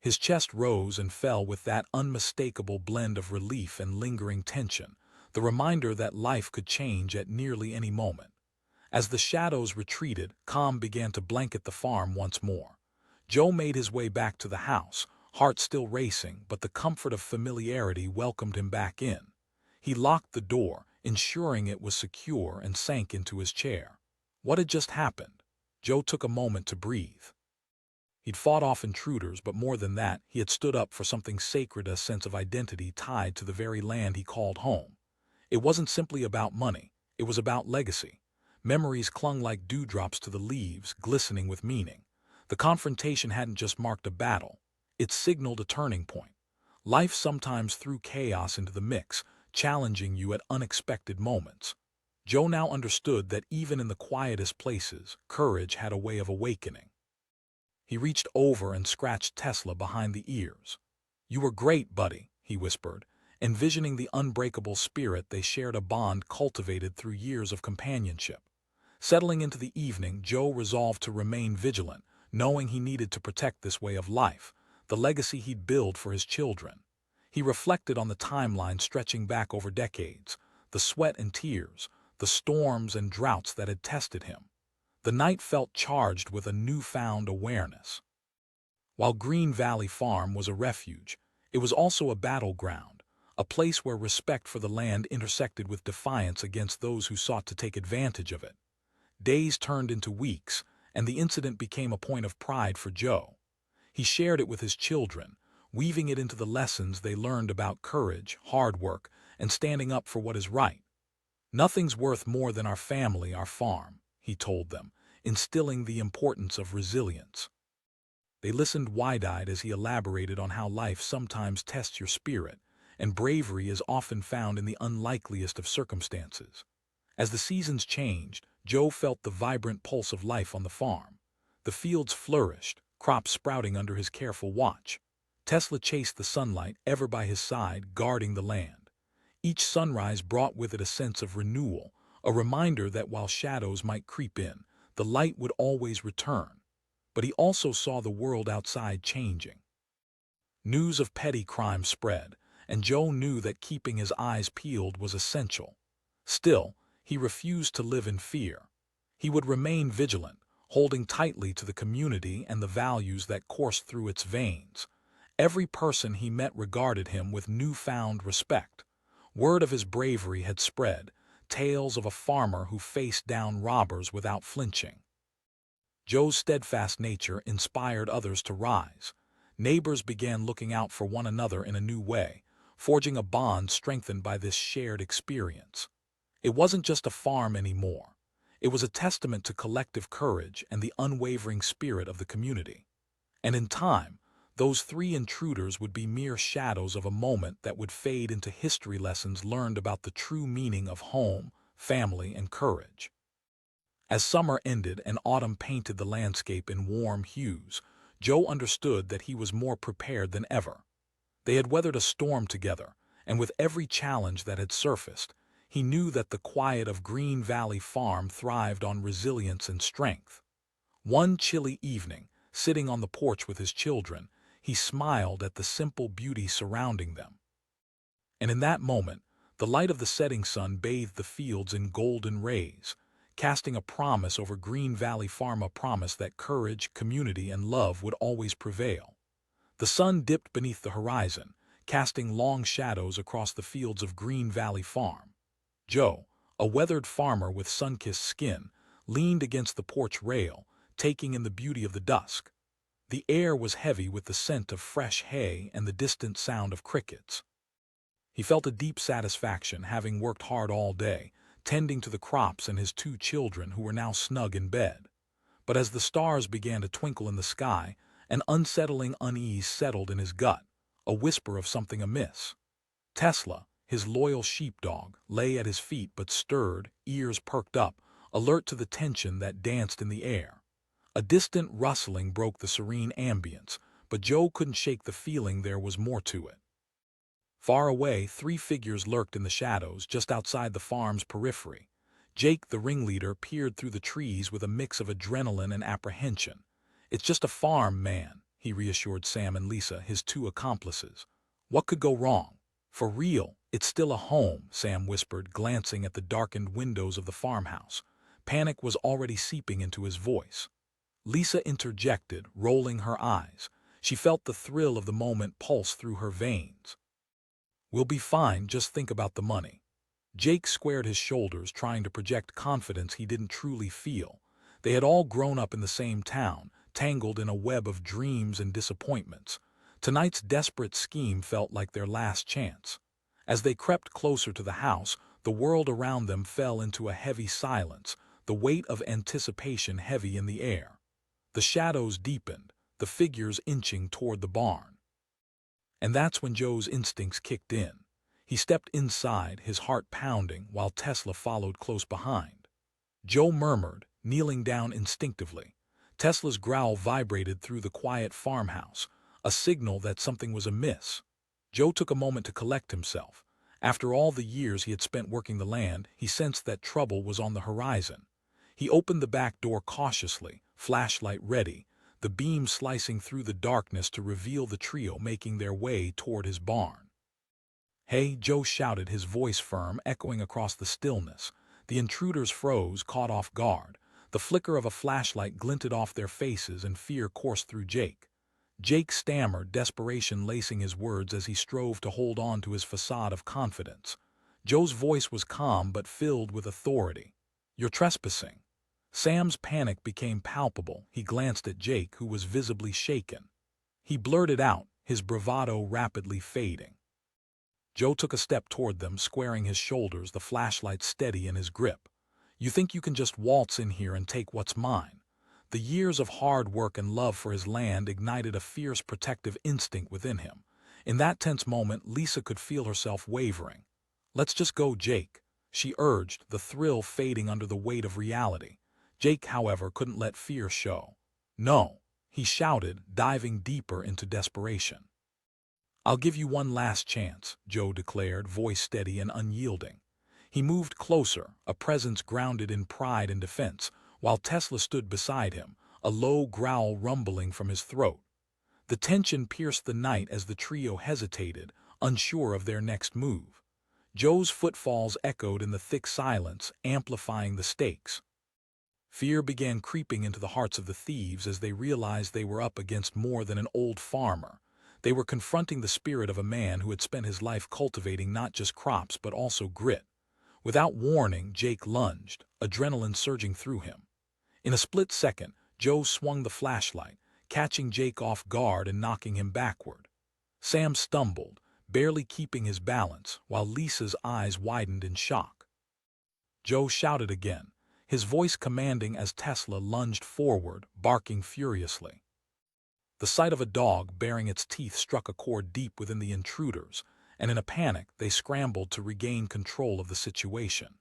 His chest rose and fell with that unmistakable blend of relief and lingering tension, the reminder that life could change at nearly any moment. As the shadows retreated, calm began to blanket the farm once more. Joe made his way back to the house, heart still racing, but the comfort of familiarity welcomed him back in. He locked the door, ensuring it was secure, and sank into his chair. What had just happened? Joe took a moment to breathe. He'd fought off intruders, but more than that, he had stood up for something sacred, a sense of identity tied to the very land he called home. It wasn't simply about money, it was about legacy. Memories clung like dewdrops to the leaves, glistening with meaning. The confrontation hadn't just marked a battle, it signaled a turning point. Life sometimes threw chaos into the mix, challenging you at unexpected moments. Joe now understood that even in the quietest places, courage had a way of awakening. He reached over and scratched Tesla behind the ears. "You were great, buddy," he whispered, envisioning the unbreakable spirit they shared, a bond cultivated through years of companionship. Settling into the evening, Joe resolved to remain vigilant, knowing he needed to protect this way of life, the legacy he'd build for his children. He reflected on the timeline stretching back over decades, the sweat and tears, the storms and droughts that had tested him. The night felt charged with a newfound awareness. While Green Valley Farm was a refuge, it was also a battleground, a place where respect for the land intersected with defiance against those who sought to take advantage of it. Days turned into weeks, and the incident became a point of pride for Joe. He shared it with his children, weaving it into the lessons they learned about courage, hard work, and standing up for what is right. "Nothing's worth more than our family, our farm," he told them, instilling the importance of resilience. They listened wide-eyed as he elaborated on how life sometimes tests your spirit, and bravery is often found in the unlikeliest of circumstances. As the seasons changed, Joe felt the vibrant pulse of life on the farm. The fields flourished, crops sprouting under his careful watch. Tesla chased the sunlight, ever by his side, guarding the land. Each sunrise brought with it a sense of renewal, a reminder that while shadows might creep in, the light would always return. But he also saw the world outside changing. News of petty crime spread, and Joe knew that keeping his eyes peeled was essential. Still, he refused to live in fear. He would remain vigilant, holding tightly to the community and the values that coursed through its veins. Every person he met regarded him with newfound respect. Word of his bravery had spread, tales of a farmer who faced down robbers without flinching. Joe's steadfast nature inspired others to rise. Neighbors began looking out for one another in a new way, forging a bond strengthened by this shared experience. It wasn't just a farm anymore. It was a testament to collective courage and the unwavering spirit of the community. And in time, those three intruders would be mere shadows of a moment that would fade into history lessons learned about the true meaning of home, family, and courage. As summer ended and autumn painted the landscape in warm hues, Joe understood that he was more prepared than ever. They had weathered a storm together, and with every challenge that had surfaced, he knew that the quiet of Green Valley Farm thrived on resilience and strength. One chilly evening, sitting on the porch with his children, he smiled at the simple beauty surrounding them. And in that moment, the light of the setting sun bathed the fields in golden rays, casting a promise over Green Valley Farm, a promise that courage, community, and love would always prevail. The sun dipped beneath the horizon, casting long shadows across the fields of Green Valley Farm. Joe, a weathered farmer with sun-kissed skin, leaned against the porch rail, taking in the beauty of the dusk. The air was heavy with the scent of fresh hay and the distant sound of crickets. He felt a deep satisfaction, having worked hard all day, tending to the crops and his two children who were now snug in bed. But as the stars began to twinkle in the sky, an unsettling unease settled in his gut, a whisper of something amiss. Tesla, his loyal sheepdog, lay at his feet but stirred, ears perked up, alert to the tension that danced in the air. A distant rustling broke the serene ambience, but Joe couldn't shake the feeling there was more to it. Far away, three figures lurked in the shadows just outside the farm's periphery. Jake, the ringleader, peered through the trees with a mix of adrenaline and apprehension. "It's just a farm, man," he reassured Sam and Lisa, his two accomplices. "What could go wrong?" "For real, it's still a home," Sam whispered, glancing at the darkened windows of the farmhouse. Panic was already seeping into his voice. Lisa interjected, rolling her eyes. She felt the thrill of the moment pulse through her veins. "We'll be fine, just think about the money." Jake squared his shoulders, trying to project confidence he didn't truly feel. They had all grown up in the same town, tangled in a web of dreams and disappointments. Tonight's desperate scheme felt like their last chance. As they crept closer to the house, the world around them fell into a heavy silence, the weight of anticipation heavy in the air. The shadows deepened, the figures inching toward the barn. And that's when Joe's instincts kicked in. He stepped inside, his heart pounding, while Tesla followed close behind. Joe murmured, kneeling down instinctively. Tesla's growl vibrated through the quiet farmhouse, a signal that something was amiss. Joe took a moment to collect himself. After all the years he had spent working the land, he sensed that trouble was on the horizon. He opened the back door cautiously, flashlight ready, the beam slicing through the darkness to reveal the trio making their way toward his barn. "Hey," Joe shouted, his voice firm, echoing across the stillness. The intruders froze, caught off guard. The flicker of a flashlight glinted off their faces and fear coursed through Jake. Jake stammered, desperation lacing his words as he strove to hold on to his facade of confidence. Joe's voice was calm but filled with authority. "You're trespassing." Sam's panic became palpable. He glanced at Jake, who was visibly shaken. He blurted out, his bravado rapidly fading. Joe took a step toward them, squaring his shoulders, the flashlight steady in his grip. "You think you can just waltz in here and take what's mine?" The years of hard work and love for his land ignited a fierce protective instinct within him. In that tense moment, Lisa could feel herself wavering. "Let's just go, Jake," she urged, the thrill fading under the weight of reality. Jake, however, couldn't let fear show. "No," he shouted, diving deeper into desperation. "I'll give you one last chance," Joe declared, voice steady and unyielding. He moved closer, a presence grounded in pride and defense, while Tesla stood beside him, a low growl rumbling from his throat. The tension pierced the night as the trio hesitated, unsure of their next move. Joe's footfalls echoed in the thick silence, amplifying the stakes. Fear began creeping into the hearts of the thieves as they realized they were up against more than an old farmer. They were confronting the spirit of a man who had spent his life cultivating not just crops but also grit. Without warning, Jake lunged, adrenaline surging through him. In a split second, Joe swung the flashlight, catching Jake off guard and knocking him backward. Sam stumbled, barely keeping his balance, while Lisa's eyes widened in shock. Joe shouted again, his voice commanding as Tesla lunged forward, barking furiously. The sight of a dog baring its teeth struck a chord deep within the intruders, and in a panic they scrambled to regain control of the situation.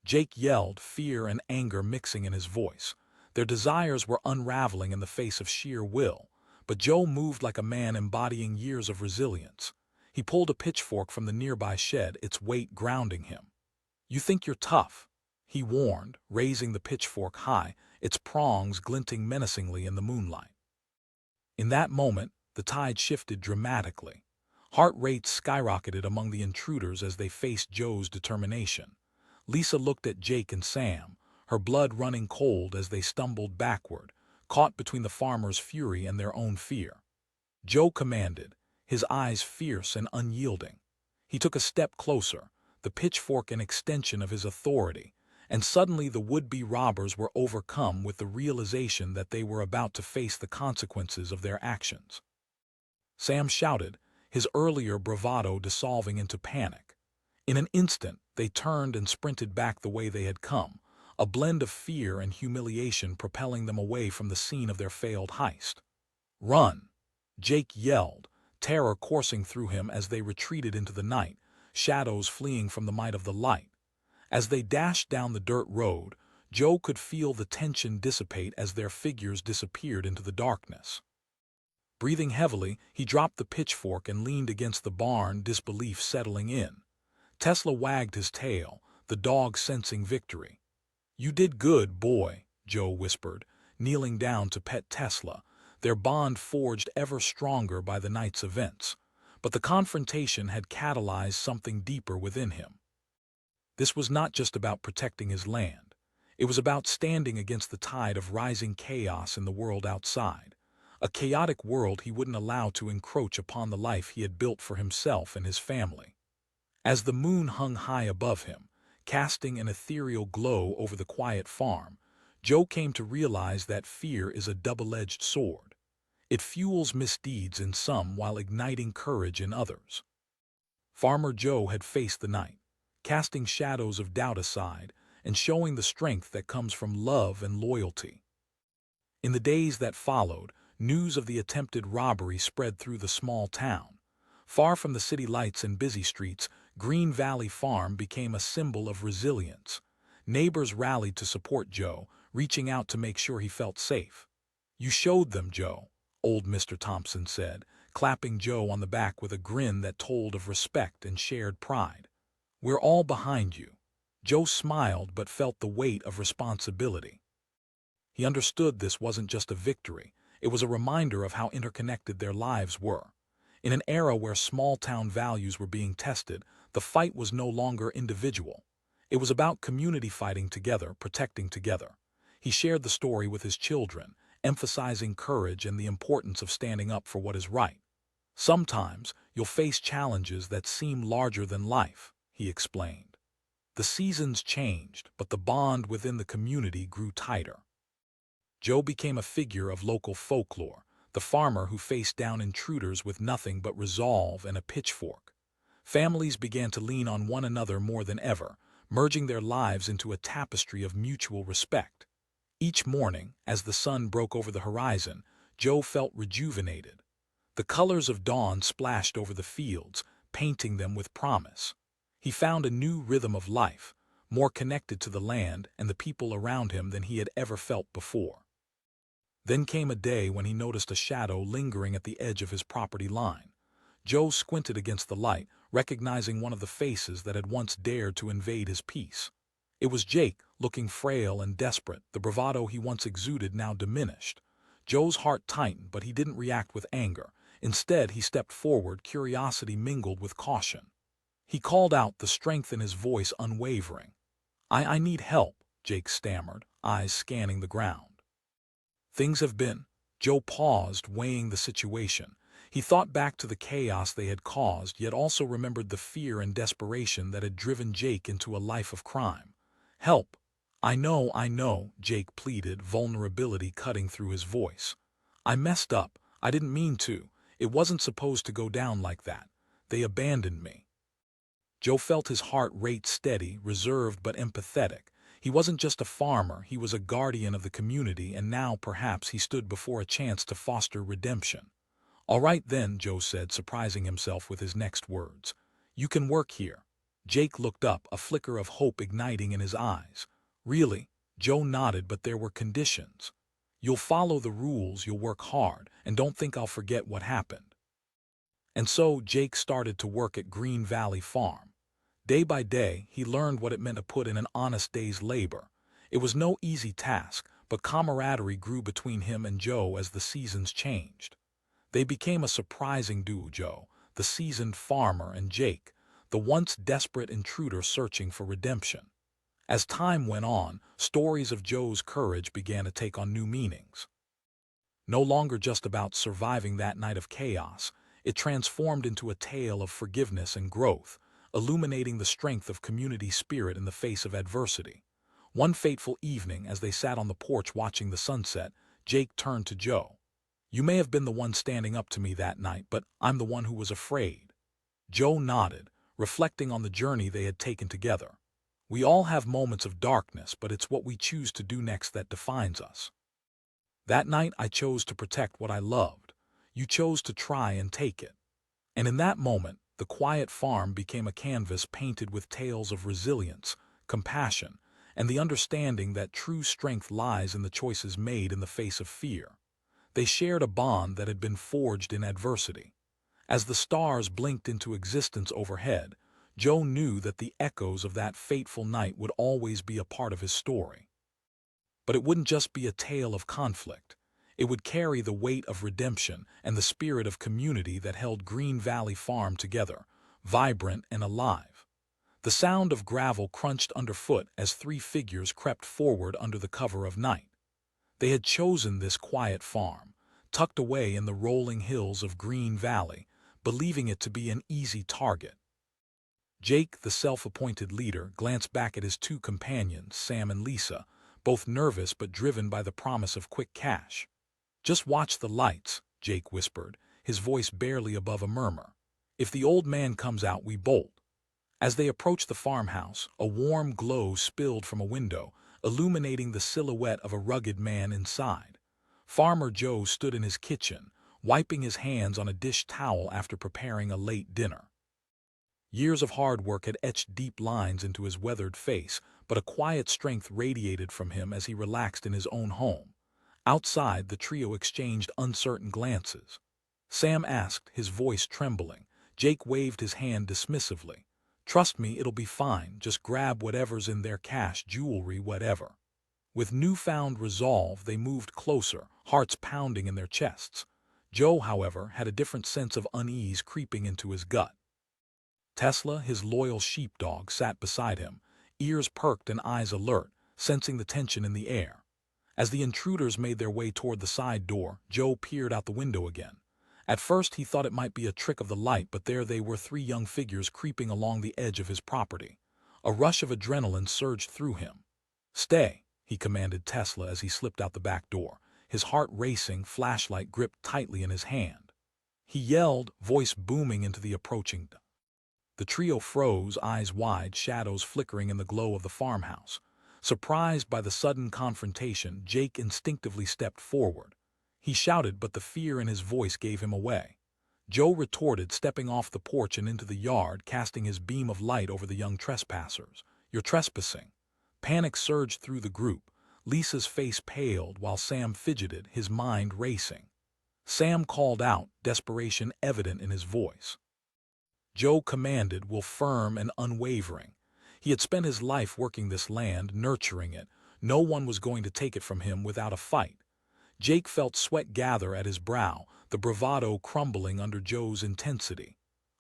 Jake yelled, fear and anger mixing in his voice. Their desires were unraveling in the face of sheer will, but Joe moved like a man embodying years of resilience. He pulled a pitchfork from the nearby shed, its weight grounding him. "You think you're tough," he warned, raising the pitchfork high, its prongs glinting menacingly in the moonlight. In that moment, the tide shifted dramatically. Heart rates skyrocketed among the intruders as they faced Joe's determination. Lisa looked at Jake and Sam, her blood running cold as they stumbled backward, caught between the farmer's fury and their own fear. Joe commanded, his eyes fierce and unyielding. He took a step closer, the pitchfork an extension of his authority, and suddenly the would-be robbers were overcome with the realization that they were about to face the consequences of their actions. Sam shouted, his earlier bravado dissolving into panic. In an instant, they turned and sprinted back the way they had come, a blend of fear and humiliation propelling them away from the scene of their failed heist. "Run!" Jake yelled, terror coursing through him as they retreated into the night, shadows fleeing from the might of the light. As they dashed down the dirt road, Joe could feel the tension dissipate as their figures disappeared into the darkness. Breathing heavily, he dropped the pitchfork and leaned against the barn, disbelief settling in. Tesla wagged his tail, the dog sensing victory. "You did good, boy," Joe whispered, kneeling down to pet Tesla, their bond forged ever stronger by the night's events. But the confrontation had catalyzed something deeper within him. This was not just about protecting his land. It was about standing against the tide of rising chaos in the world outside, a chaotic world he wouldn't allow to encroach upon the life he had built for himself and his family. As the moon hung high above him, casting an ethereal glow over the quiet farm, Joe came to realize that fear is a double-edged sword. It fuels misdeeds in some while igniting courage in others. Farmer Joe had faced the night, casting shadows of doubt aside and showing the strength that comes from love and loyalty. In the days that followed, news of the attempted robbery spread through the small town. Far from the city lights and busy streets, Green Valley Farm became a symbol of resilience. Neighbors rallied to support Joe, reaching out to make sure he felt safe. "You showed them, Joe," old Mr. Thompson said, clapping Joe on the back with a grin that told of respect and shared pride. "We're all behind you." Joe smiled but felt the weight of responsibility. He understood this wasn't just a victory, it was a reminder of how interconnected their lives were. In an era where small-town values were being tested, the fight was no longer individual. It was about community fighting together, protecting together. He shared the story with his children, emphasizing courage and the importance of standing up for what is right. "Sometimes you'll face challenges that seem larger than life," he explained. The seasons changed, but the bond within the community grew tighter. Joe became a figure of local folklore, the farmer who faced down intruders with nothing but resolve and a pitchfork. Families began to lean on one another more than ever, merging their lives into a tapestry of mutual respect. Each morning, as the sun broke over the horizon, Joe felt rejuvenated. The colors of dawn splashed over the fields, painting them with promise. He found a new rhythm of life, more connected to the land and the people around him than he had ever felt before. Then came a day when he noticed a shadow lingering at the edge of his property line. Joe squinted against the light, recognizing one of the faces that had once dared to invade his peace. It was Jake, looking frail and desperate, the bravado he once exuded now diminished. Joe's heart tightened, but he didn't react with anger. Instead, he stepped forward, curiosity mingled with caution. He called out, the strength in his voice unwavering. I need help," Jake stammered, eyes scanning the ground. "Things have been—" Joe paused, weighing the situation. He thought back to the chaos they had caused, yet also remembered the fear and desperation that had driven Jake into a life of crime. "Help! I know," Jake pleaded, vulnerability cutting through his voice. "I messed up. I didn't mean to. It wasn't supposed to go down like that. They abandoned me." Joe felt his heart rate steady, reserved but empathetic. He wasn't just a farmer, he was a guardian of the community, and now perhaps he stood before a chance to foster redemption. "All right then," Joe said, surprising himself with his next words. "You can work here." Jake looked up, a flicker of hope igniting in his eyes. "Really?" Joe nodded, but there were conditions. "You'll follow the rules, you'll work hard, and don't think I'll forget what happened." And so Jake started to work at Green Valley Farm. Day by day, he learned what it meant to put in an honest day's labor. It was no easy task, but camaraderie grew between him and Joe as the seasons changed. They became a surprising duo, Joe, the seasoned farmer, and Jake, the once desperate intruder searching for redemption. As time went on, stories of Joe's courage began to take on new meanings. No longer just about surviving that night of chaos, it transformed into a tale of forgiveness and growth, illuminating the strength of community spirit in the face of adversity. One fateful evening, as they sat on the porch watching the sunset, Jake turned to Joe. "You may have been the one standing up to me that night, but I'm the one who was afraid." Joe nodded, reflecting on the journey they had taken together. "We all have moments of darkness, but it's what we choose to do next that defines us. That night I chose to protect what I loved. You chose to try and take it." And in that moment, the quiet farm became a canvas painted with tales of resilience, compassion, and the understanding that true strength lies in the choices made in the face of fear. They shared a bond that had been forged in adversity. As the stars blinked into existence overhead, Joe knew that the echoes of that fateful night would always be a part of his story. But it wouldn't just be a tale of conflict. It would carry the weight of redemption and the spirit of community that held Green Valley Farm together, vibrant and alive. The sound of gravel crunched underfoot as three figures crept forward under the cover of night. They had chosen this quiet farm, tucked away in the rolling hills of Green Valley, believing it to be an easy target. Jake, the self-appointed leader, glanced back at his two companions, Sam and Lisa, both nervous but driven by the promise of quick cash. "Just watch the lights," Jake whispered, his voice barely above a murmur. "If the old man comes out, we bolt." As they approached the farmhouse, a warm glow spilled from a window, illuminating the silhouette of a rugged man inside. Farmer Joe stood in his kitchen, wiping his hands on a dish towel after preparing a late dinner. Years of hard work had etched deep lines into his weathered face, but a quiet strength radiated from him as he relaxed in his own home. Outside, the trio exchanged uncertain glances. Sam asked, his voice trembling. Jake waved his hand dismissively. "Trust me, it'll be fine. Just grab whatever's in there, cash, jewelry, whatever." With newfound resolve, they moved closer, hearts pounding in their chests. Joe, however, had a different sense of unease creeping into his gut. Tesla, his loyal sheepdog, sat beside him, ears perked and eyes alert, sensing the tension in the air. As the intruders made their way toward the side door, Joe peered out the window again. At first he thought it might be a trick of the light, but there they were, three young figures creeping along the edge of his property. A rush of adrenaline surged through him. "Stay," he commanded Tesla as he slipped out the back door, his heart racing, flashlight gripped tightly in his hand. He yelled, voice booming into the approaching. The trio froze, eyes wide, shadows flickering in the glow of the farmhouse. Surprised by the sudden confrontation, Jake instinctively stepped forward. He shouted, but the fear in his voice gave him away. Joe retorted, stepping off the porch and into the yard, casting his beam of light over the young trespassers. "You're trespassing." Panic surged through the group. Lisa's face paled while Sam fidgeted, his mind racing. Sam called out, desperation evident in his voice. Joe commanded, will firm and unwavering. He had spent his life working this land, nurturing it. No one was going to take it from him without a fight. Jake felt sweat gather at his brow, the bravado crumbling under Joe's intensity.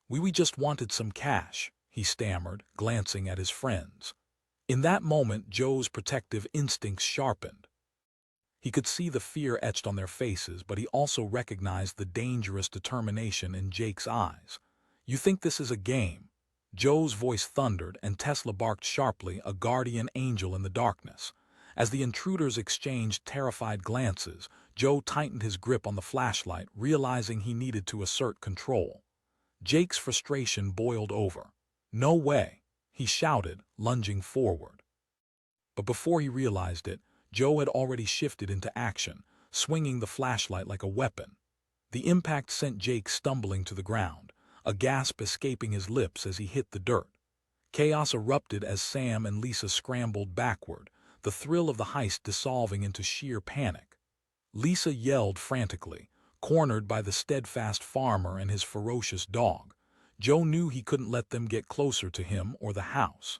We just wanted some cash," he stammered, glancing at his friends. In that moment, Joe's protective instincts sharpened. He could see the fear etched on their faces, but he also recognized the dangerous determination in Jake's eyes. "You think this is a game?" Joe's voice thundered, and Tesla barked sharply, a guardian angel in the darkness. As the intruders exchanged terrified glances, Joe tightened his grip on the flashlight, realizing he needed to assert control. Jake's frustration boiled over. "No way!" he shouted, lunging forward. But before he realized it, Joe had already shifted into action, swinging the flashlight like a weapon. The impact sent Jake stumbling to the ground, a gasp escaping his lips as he hit the dirt. Chaos erupted as Sam and Lisa scrambled backward, the thrill of the heist dissolving into sheer panic. Lisa yelled frantically, cornered by the steadfast farmer and his ferocious dog. Joe knew he couldn't let them get closer to him or the house.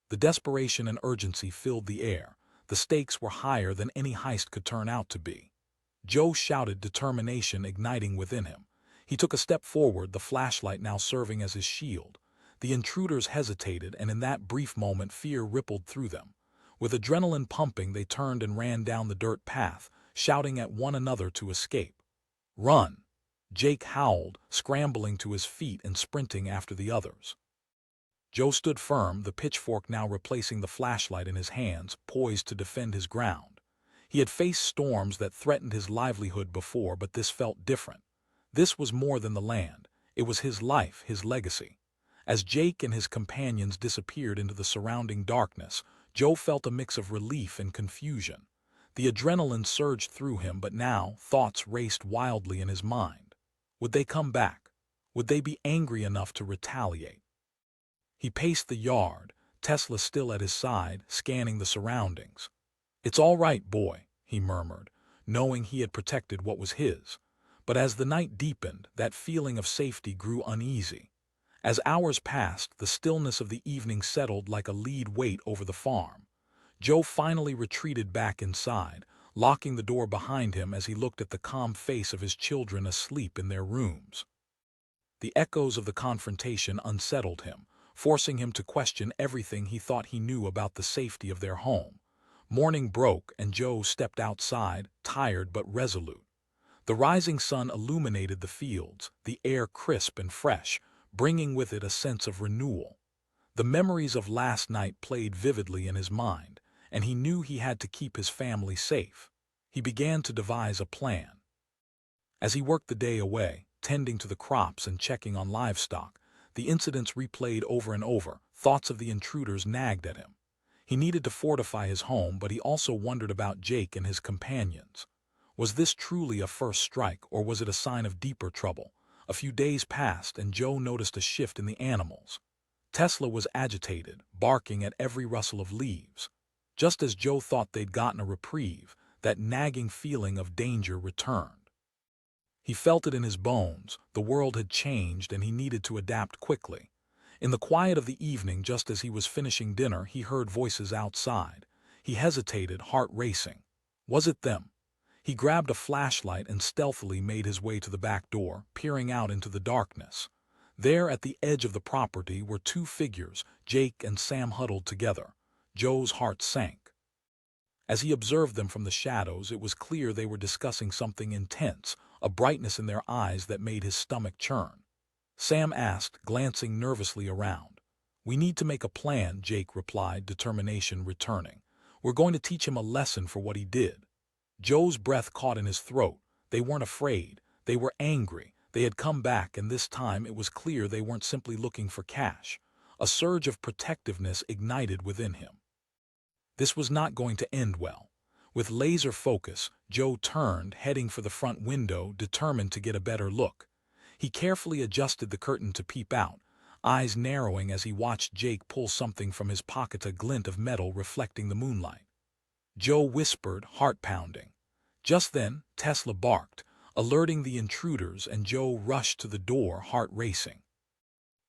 The desperation and urgency filled the air. The stakes were higher than any heist could turn out to be. Joe shouted, determination igniting within him. He took a step forward, the flashlight now serving as his shield. The intruders hesitated, and in that brief moment fear rippled through them. With adrenaline pumping, they turned and ran down the dirt path, shouting at one another to escape. "Run!" Jake howled, scrambling to his feet and sprinting after the others. Joe stood firm, the pitchfork now replacing the flashlight in his hands, poised to defend his ground. He had faced storms that threatened his livelihood before, but this felt different. This was more than the land. It was his life, his legacy. As Jake and his companions disappeared into the surrounding darkness, Joe felt a mix of relief and confusion. The adrenaline surged through him, but now thoughts raced wildly in his mind. Would they come back? Would they be angry enough to retaliate? He paced the yard, Tesla still at his side, scanning the surroundings. "It's all right, boy," he murmured, knowing he had protected what was his. But as the night deepened, that feeling of safety grew uneasy. As hours passed, the stillness of the evening settled like a lead weight over the farm. Joe finally retreated back inside, locking the door behind him as he looked at the calm face of his children asleep in their rooms. The echoes of the confrontation unsettled him, forcing him to question everything he thought he knew about the safety of their home. Morning broke and Joe stepped outside, tired but resolute. The rising sun illuminated the fields, the air crisp and fresh, bringing with it a sense of renewal. The memories of last night played vividly in his mind, and he knew he had to keep his family safe. He began to devise a plan. As he worked the day away, tending to the crops and checking on livestock, the incidents replayed over and over. Thoughts of the intruders nagged at him. He needed to fortify his home, but he also wondered about Jake and his companions. Was this truly a first strike, or was it a sign of deeper trouble? A few days passed, and Joe noticed a shift in the animals. Tesla was agitated, barking at every rustle of leaves. Just as Joe thought they'd gotten a reprieve, that nagging feeling of danger returned. He felt it in his bones. The world had changed and he needed to adapt quickly. In the quiet of the evening, just as he was finishing dinner, he heard voices outside. He hesitated, heart racing. Was it them? He grabbed a flashlight and stealthily made his way to the back door, peering out into the darkness. There, at the edge of the property, were two figures, Jake and Sam, huddled together. Joe's heart sank. As he observed them from the shadows, it was clear they were discussing something intense, a brightness in their eyes that made his stomach churn. Sam asked, glancing nervously around. "We need to make a plan," Jake replied, determination returning. "We're going to teach him a lesson for what he did." Joe's breath caught in his throat. They weren't afraid. They were angry. They had come back, and this time it was clear they weren't simply looking for cash. A surge of protectiveness ignited within him. This was not going to end well. With laser focus, Joe turned, heading for the front window, determined to get a better look. He carefully adjusted the curtain to peep out, eyes narrowing as he watched Jake pull something from his pocket, a glint of metal reflecting the moonlight. Joe whispered, heart pounding. Just then, Tesla barked, alerting the intruders, and Joe rushed to the door, heart racing.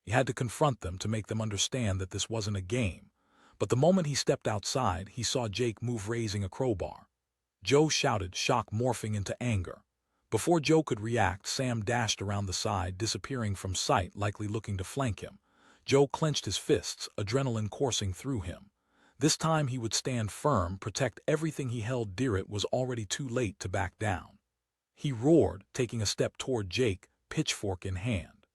He had to confront them to make them understand that this wasn't a game. But the moment he stepped outside, he saw Jake move, raising a crowbar. Joe shouted, shock morphing into anger. Before Joe could react, Sam dashed around the side, disappearing from sight, likely looking to flank him. Joe clenched his fists, adrenaline coursing through him. This time he would stand firm, protect everything he held dear. It was already too late to back down. He roared, taking a step toward Jake, pitchfork in hand.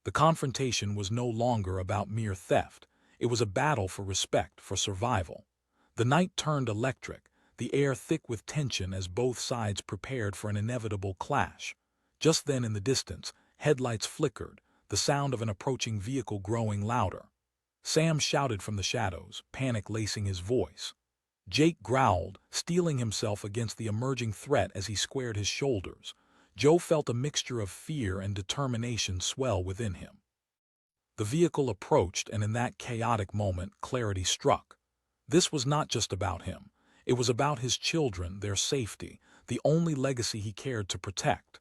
The confrontation was no longer about mere theft. It was a battle for respect, for survival. The night turned electric, the air thick with tension as both sides prepared for an inevitable clash. Just then, in the distance, headlights flickered, the sound of an approaching vehicle growing louder. Sam shouted from the shadows, panic lacing his voice. Jake growled, steeling himself against the emerging threat as he squared his shoulders. Joe felt a mixture of fear and determination swell within him. The vehicle approached, and in that chaotic moment, clarity struck. This was not just about him. It was about his children, their safety, the only legacy he cared to protect.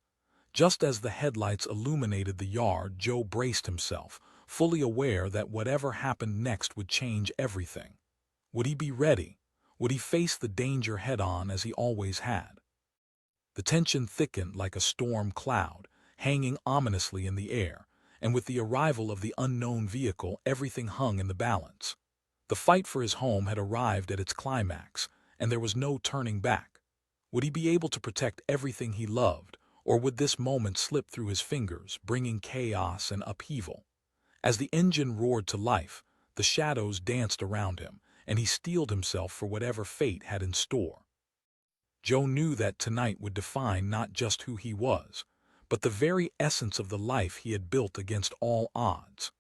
Just as the headlights illuminated the yard, Joe braced himself, fully aware that whatever happened next would change everything. Would he be ready? Would he face the danger head-on as he always had? The tension thickened like a storm cloud, hanging ominously in the air, and with the arrival of the unknown vehicle, everything hung in the balance. The fight for his home had arrived at its climax, and there was no turning back. Would he be able to protect everything he loved, or would this moment slip through his fingers, bringing chaos and upheaval? As the engine roared to life, the shadows danced around him, and he steeled himself for whatever fate had in store. Joe knew that tonight would define not just who he was, but the very essence of the life he had built against all odds.